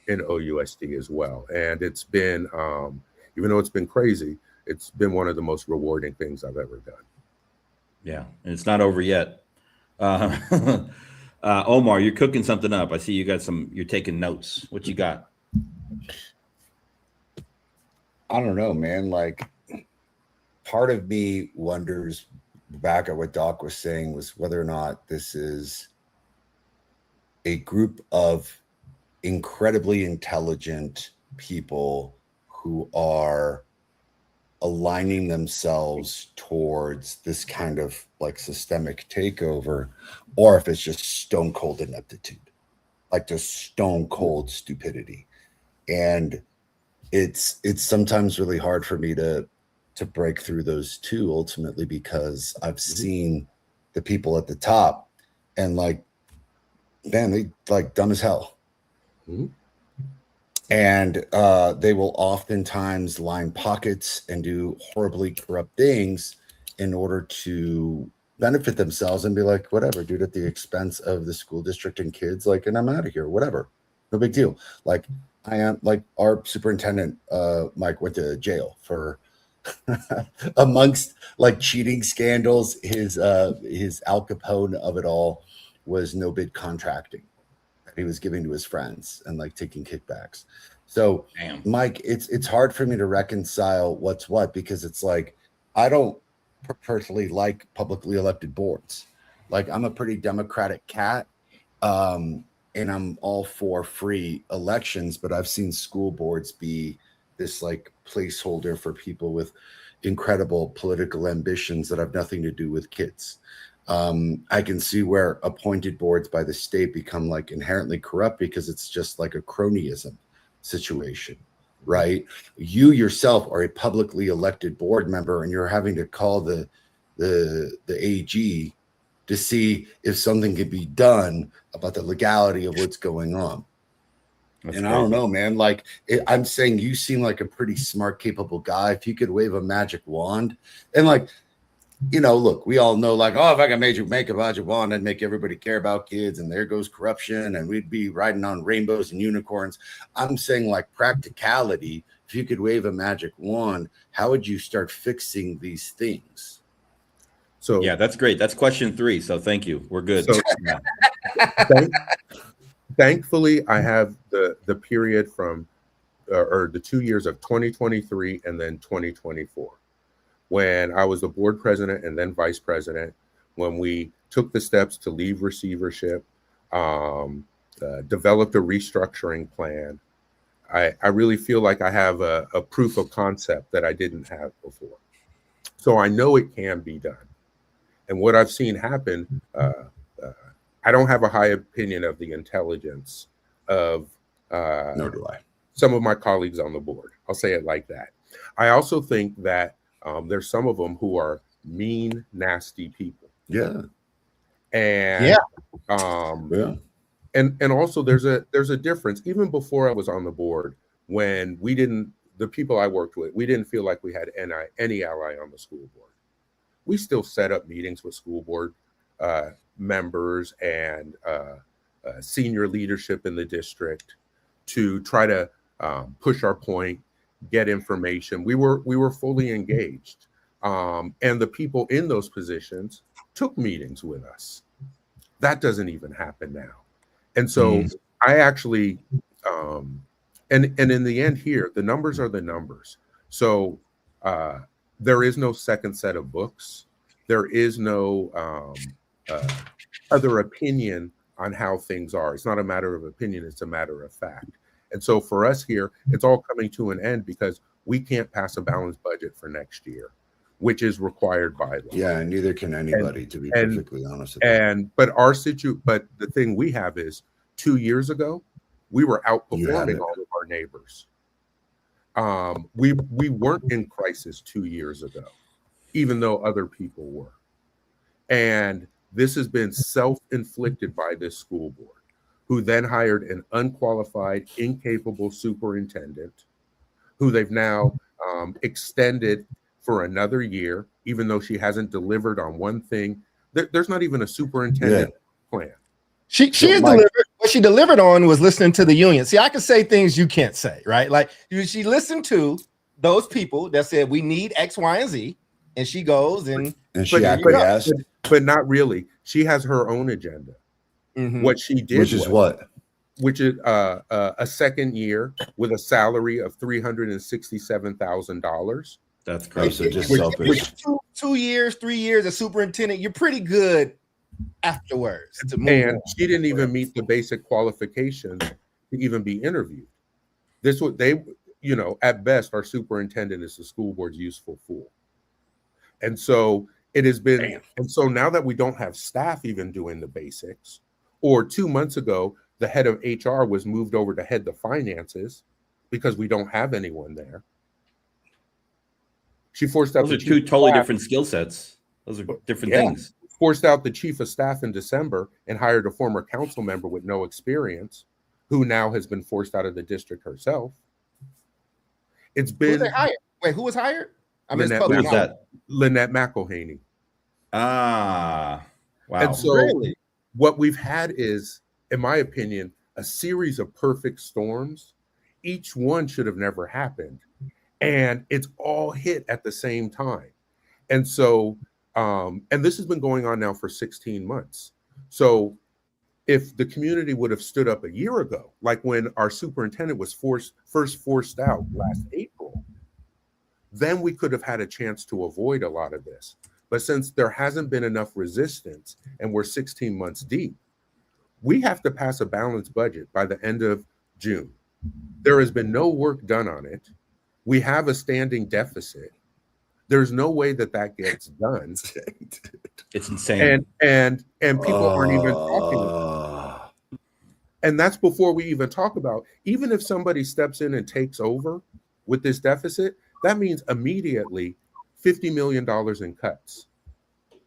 in OUSD as well. And it's been, even though it's been crazy, it's been one of the most rewarding things I've ever done. Yeah, and it's not over yet. Omar, you're cooking something up. I see you're taking notes. What you got? I don't know, man. Like, part of me wonders, back at what Doc was saying, was whether or not this is a group of incredibly intelligent people who are aligning themselves towards this kind of like systemic takeover, or if it's just stone cold ineptitude, like just stone cold stupidity. And it's sometimes really hard for me to break through those two, ultimately, because I've seen the people at the top and like, man, they like dumb as hell. And they will oftentimes line pockets and do horribly corrupt things in order to benefit themselves and be like, whatever, dude, at the expense of the school district and kids, like, and I'm out of here, whatever, no big deal. Like, I am, like, our superintendent, Mike, went to jail for amongst like cheating scandals. His Al Capone of it all was no bid contracting that he was giving to his friends and like taking kickbacks. So Damn. Mike, it's hard for me to reconcile what's what, because it's like, I don't personally like publicly elected boards. Like, I'm a pretty democratic cat, and I'm all for free elections, but I've seen school boards be this like placeholder for people with incredible political ambitions that have nothing to do with kids. I can see where appointed boards by the state become like inherently corrupt, because it's just like a cronyism situation, right? You yourself are a publicly elected board member, and you're having to call the AG to see if something can be done about the legality of what's going on. That's crazy. I don't know, man. Like, I'm saying, you seem like a pretty smart, capable guy. If you could wave a magic wand, and like, look, we all know, like, oh, if I could make a magic wand, I'd make everybody care about kids, and there goes corruption, and we'd be riding on rainbows and unicorns. I'm saying, like, practicality. If you could wave a magic wand, how would you start fixing these things? So yeah, that's great. That's question 3. So thank you. We're good. So, thankfully, I have the period from or the 2 years of 2023 and then 2024, when I was the board president and then vice president, when we took the steps to leave receivership, developed a restructuring plan. I really feel like I have a proof of concept that I didn't have before. So I know it can be done. And what I've seen happen, I don't have a high opinion of the intelligence of nor do I. Some of my colleagues on the board. I'll say it like that. I also think that there's some of them who are mean, nasty people. Yeah. And and also there's a difference. Even before I was on the board, when the people I worked with, we didn't feel like we had any ally on the school board. We still set up meetings with school board members and senior leadership in the district to try to push our point, get information. We were fully engaged, and the people in those positions took meetings with us. That doesn't even happen now. And so I actually, and in the end here, the numbers are the numbers. So there is no second set of books. There is no other opinion on how things are. It's not a matter of opinion, it's a matter of fact. And so for us here, it's all coming to an end because we can't pass a balanced budget for next year, which is required by law. Yeah, and neither can anybody, to be perfectly honest. But the thing we have is 2 years ago, we were outperforming all of our neighbors. We weren't in crisis 2 years ago, even though other people were. And this has been self-inflicted by this school board, who then hired an unqualified, incapable superintendent, who they've now extended for another year, even though she hasn't delivered on one thing. There's not even a superintendent plan. She has delivered. What she delivered on was listening to the union. See, I can say things you can't say, right? Like she listened to those people that said we need X, Y, and Z, and she goes and she acquiesced. But not really. She has her own agenda. What she did, which is a second year with a salary of $367,000. That's crazy. Just selfish. 2 years, 3 years as superintendent, you're pretty good afterwards. And she didn't even meet the basic qualifications to even be interviewed. This what they, at best, our superintendent is the school board's useful fool. And so it has been, and so now that we don't have staff even doing the basics, or 2 months ago, the head of HR was moved over to head the finances because we don't have anyone there. She forced out those are two totally different skill sets. Those are different things. Forced out the chief of staff in December and hired a former council member with no experience, who now has been forced out of the district herself. It's been. Who they hired? Wait, who was hired? Lynette McElhaney. Ah, wow. And so what we've had is, in my opinion, a series of perfect storms. Each one should have never happened. And it's all hit at the same time. And so, and this has been going on now for 16 months. So if the community would have stood up a year ago, like when our superintendent was first forced out last April, then we could have had a chance to avoid a lot of this. But since there hasn't been enough resistance and we're 16 months deep, we have to pass a balanced budget by the end of June. There has been no work done on it. We have a standing deficit. There's no way that gets done. It's insane. And people aren't even talking about it. And that's before we even talk about, even if somebody steps in and takes over with this deficit, that means immediately $50 million in cuts,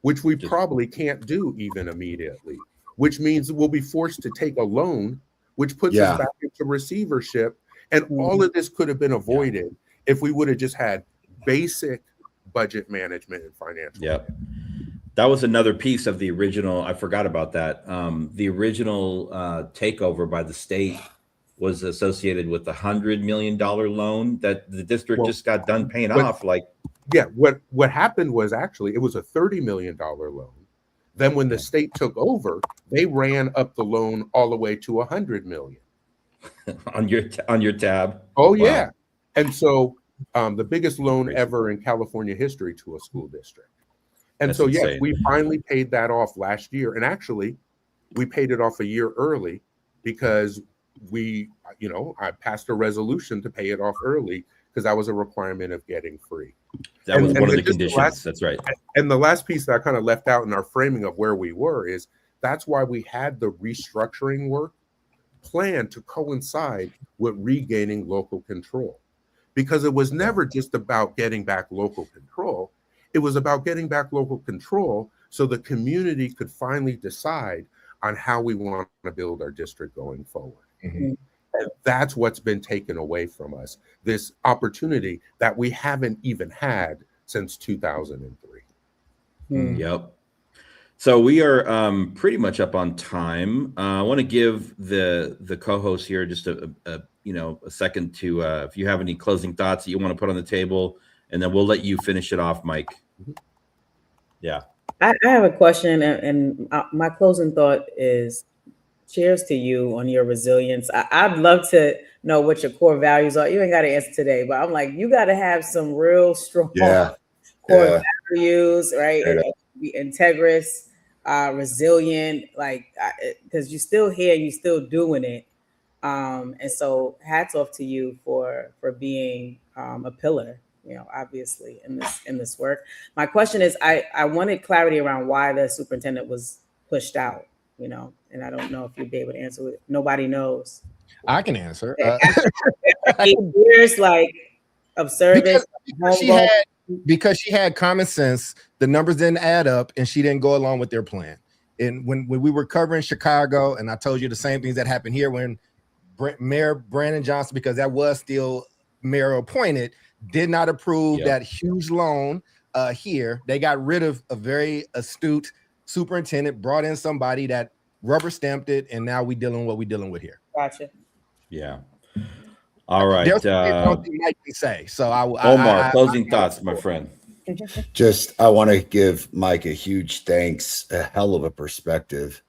which we probably can't do even immediately, which means we'll be forced to take a loan, which puts us back into receivership. And all of this could have been avoided if we would have just had basic budget management and financial. Yep. That was another piece of the original. I forgot about that. The original takeover by the state was associated with the $100 million loan that the district just got done paying off. What happened was actually it was a $30 million loan. Then when the state took over, they ran up the loan all the way to $100 million on your tab. Oh, wow. Yeah. And so the biggest loan ever in California history to a school district. And that's so, insane. Yes, we finally paid that off last year. And actually, we paid it off a year early because I passed a resolution to pay it off early because that was a requirement of getting free. That was one of the conditions. That's right. And the last piece that I kind of left out in our framing of where we were is that's why we had the restructuring work planned to coincide with regaining local control. Because it was never just about getting back local control. It was about getting back local control so the community could finally decide on how we want to build our district going forward. Mm-hmm. And that's what's been taken away from us, this opportunity that we haven't even had since 2003. Yep. So we are pretty much up on time. I want to give the co-host here just a second to if you have any closing thoughts that you want to put on the table, and then we'll let you finish it off, Mike. Yeah. I have a question, and my closing thought is cheers to you on your resilience. I'd love to know what your core values are. You ain't got to answer today, but I'm like, you got to have some real strong core values, right? And be integrous, resilient, like, because you're still here, you're still doing it. And so hats off to you for being a pillar, obviously in this work. My question is, I wanted clarity around why the superintendent was pushed out, and I don't know if you'd be able to answer it. Nobody knows. I can answer. Years like of service. Because she had common sense, the numbers didn't add up, and she didn't go along with their plan. And when we were covering Chicago, and I told you the same things that happened here when Mayor Brandon Johnson, because that was still mayor appointed, did not approve that huge loan here. They got rid of a very astute superintendent, brought in somebody that rubber stamped it, and now we dealing with what we're dealing with here. Gotcha. Yeah. All right. There's something Mike can say. So Omar, closing thoughts, my friend. I want to give Mike a huge thanks, a hell of a perspective.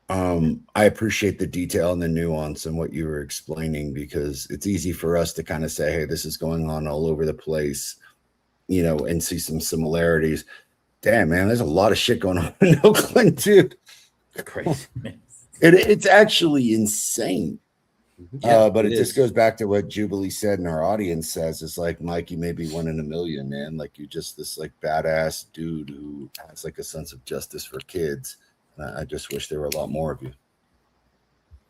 I appreciate the detail and the nuance and what you were explaining, because it's easy for us to kind of say, hey, this is going on all over the place, and see some similarities. Damn, man, there's a lot of shit going on in Oakland, dude. Crazy, man. It's actually insane. But it just goes back to what Jubilee said and our audience says. It's like, Mike, you may be 1 in a million, man. Like, you're just this like badass dude who has like a sense of justice for kids. I just wish there were a lot more of you.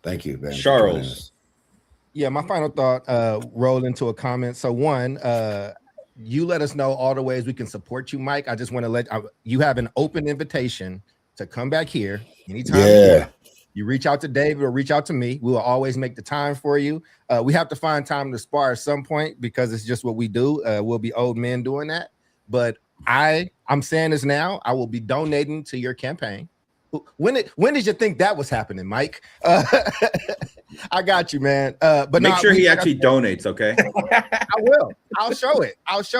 Thank you, Ben. Charles. Yeah, my final thought rolled into a comment. So one, you let us know all the ways we can support you, Mike. I just want to let you have an open invitation to come back here anytime. Yeah. You reach out to David or reach out to me. We will always make the time for you. We have to find time to spar at some point because it's just what we do. We'll be old men doing that. But I'm saying this now. I will be donating to your campaign. When did you think that was happening, Mike? I got you, man. But make sure he actually donates, okay? I will. I'll show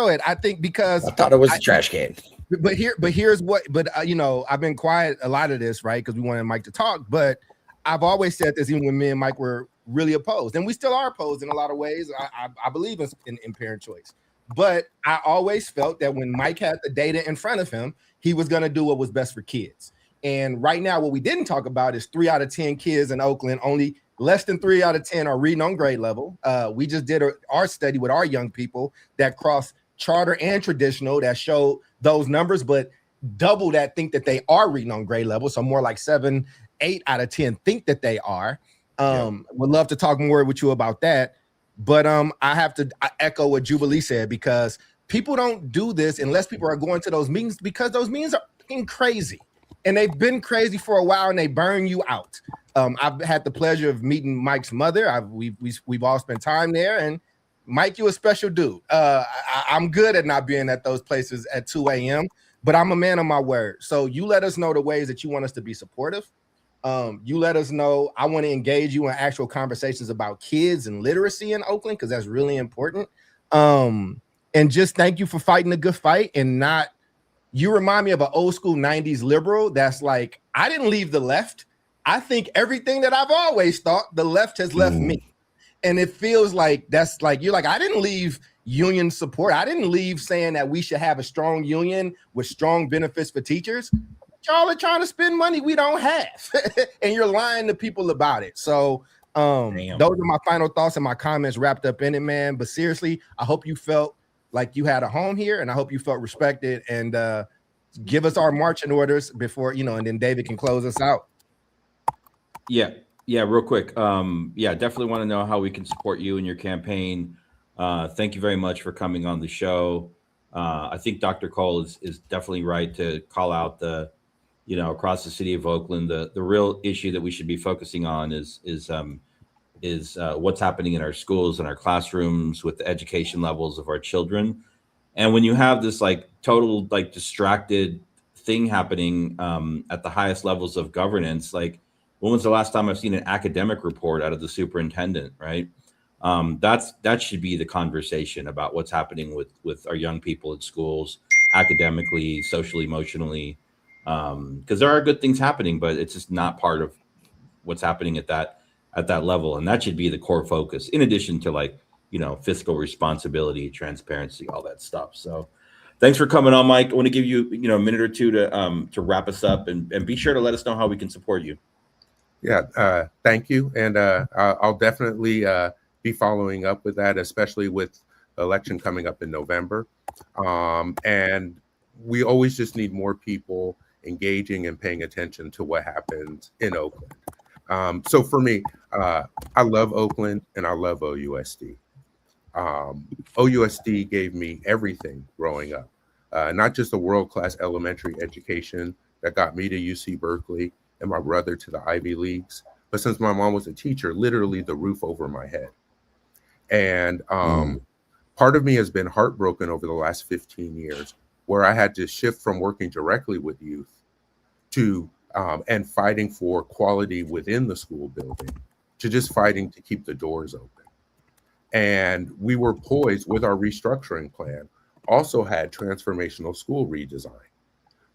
it. I think because I thought it was a trash can. But here's what. But I've been quiet a lot of this, right? Because we wanted Mike to talk. But I've always said this, even when me and Mike were really opposed, and we still are opposed in a lot of ways. I believe in parent choice, but I always felt that when Mike had the data in front of him, he was going to do what was best for kids. And right now, what we didn't talk about is 3 out of 10 kids in Oakland, only less than 3 out of 10 are reading on grade level. We just did our study with our young people that cross charter and traditional that showed those numbers, but double that think that they are reading on grade level. So more like 7, 8 out of 10 think that they are. Would love to talk more with you about that. But I have to echo what Jubilee said, because people don't do this unless people are going to those meetings, because those meetings are fucking crazy. And they've been crazy for a while, and they burn you out. I've had the pleasure of meeting Mike's mother. We've all spent time there, and Mike, you a special dude. I'm good at not being at those places at 2 a.m., but I'm a man of my word. So you let us know the ways that you want us to be supportive. You let us know. I want to engage you in actual conversations about kids and literacy in Oakland, because that's really important. And just thank you for fighting a good fight and not. You remind me of an old school 90s liberal that's like, I didn't leave the left. I think everything that I've always thought, the left has left me. And it feels like that's like, you're like, I didn't leave union support. I didn't leave saying that we should have a strong union with strong benefits for teachers. Y'all are trying to spend money we don't have. And you're lying to people about it. So those are my final thoughts and my comments wrapped up in it, man. But seriously, I hope you felt like you had a home here, and I hope you felt respected, and give us our marching orders before, and then David can close us out. Yeah, real quick. Definitely want to know how we can support you in your campaign. Thank you very much for coming on the show. I think Dr. Cole is definitely right to call out the, across the city of Oakland, the real issue that we should be focusing on is what's happening in our schools and our classrooms with the education levels of our children. And when you have this like total like distracted thing happening at the highest levels of governance. Like, when was the last time I've seen an academic report out of the superintendent, right? That should be the conversation about what's happening with our young people at schools, academically, socially, emotionally, because there are good things happening, but it's just not part of what's happening at that level. And that should be the core focus, in addition to, like, fiscal responsibility, transparency, all that stuff. So thanks for coming on, Mike. I want to give you, a minute or two to wrap us up, and be sure to let us know how we can support you. Yeah, thank you. And I'll definitely be following up with that, especially with the election coming up in November. And we always just need more people engaging and paying attention to what happens in Oakland. So for me, I love Oakland and I love OUSD. OUSD gave me everything growing up, not just a world-class elementary education that got me to UC Berkeley and my brother to the Ivy Leagues, but since my mom was a teacher, literally the roof over my head. And part of me has been heartbroken over the last 15 years, where I had to shift from working directly with youth to and fighting for quality within the school building to just fighting to keep the doors open. And we were poised with our restructuring plan, also had transformational school redesign.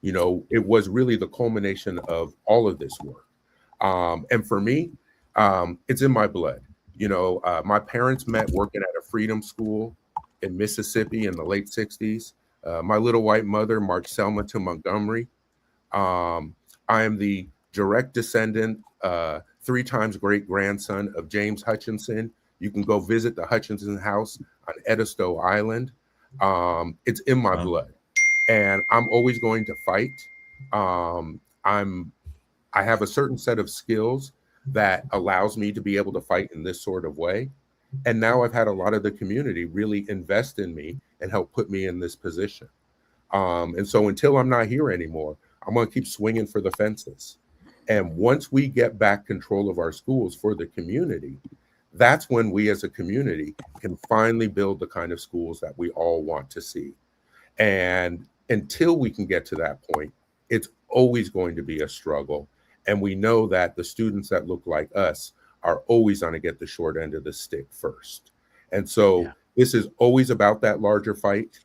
It was really the culmination of all of this work. And for me, it's in my blood. My parents met working at a freedom school in Mississippi in the late 60s. My little white mother marched Selma to Montgomery. I am the direct descendant, 3 times great grandson of James Hutchinson. You can go visit the Hutchinson house on Edisto Island. It's in my blood, and I'm always going to fight. I have a certain set of skills that allows me to be able to fight in this sort of way. And now I've had a lot of the community really invest in me and help put me in this position. And so until I'm not here anymore, I'm going to keep swinging for the fences. And once we get back control of our schools for the community, that's when we as a community can finally build the kind of schools that we all want to see. And until we can get to that point, it's always going to be a struggle. And we know that the students that look like us are always going to get the short end of the stick first. And so this is always about that larger fight.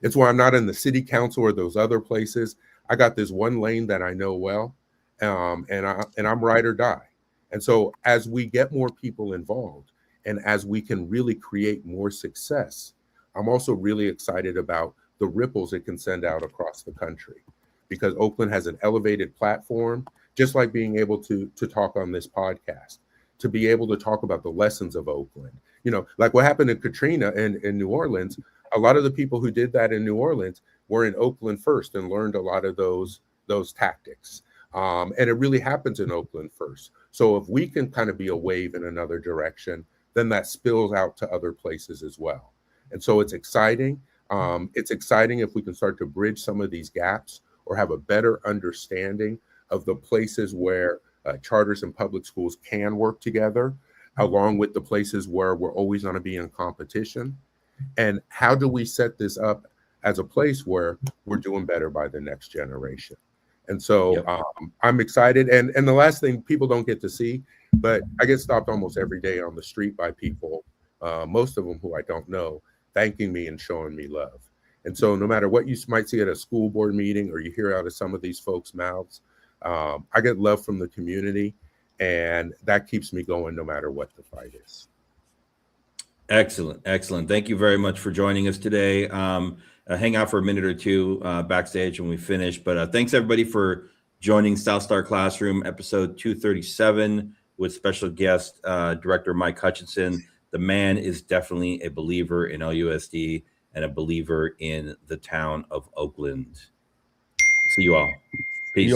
It's why I'm not in the city council or those other places. I got this one lane that I know well, and I'm ride or die. And so as we get more people involved and as we can really create more success, I'm also really excited about the ripples it can send out across the country, because Oakland has an elevated platform, just like being able to talk on this podcast, to be able to talk about the lessons of Oakland. Like what happened to Katrina in New Orleans, a lot of the people who did that in New Orleans were in Oakland first and learned a lot of those tactics. And it really happens in Oakland first. So if we can kind of be a wave in another direction, then that spills out to other places as well. And so it's exciting. It's exciting if we can start to bridge some of these gaps or have a better understanding of the places where charters and public schools can work together, along with the places where we're always going to be in competition. And how do we set this up as a place where we're doing better by the next generation? And so I'm excited. And the last thing, people don't get to see, but I get stopped almost every day on the street by people, most of them who I don't know, thanking me and showing me love. And so no matter what you might see at a school board meeting or you hear out of some of these folks' mouths, I get love from the community, and that keeps me going no matter what the fight is. Excellent. Excellent. Thank you very much for joining us today. Hang out for a minute or two backstage when we finish. But thanks, everybody, for joining South Star Classroom, episode 237, with special guest Director Mike Hutchinson. The man is definitely a believer in LUSD and a believer in the town of Oakland. See you all. Peace.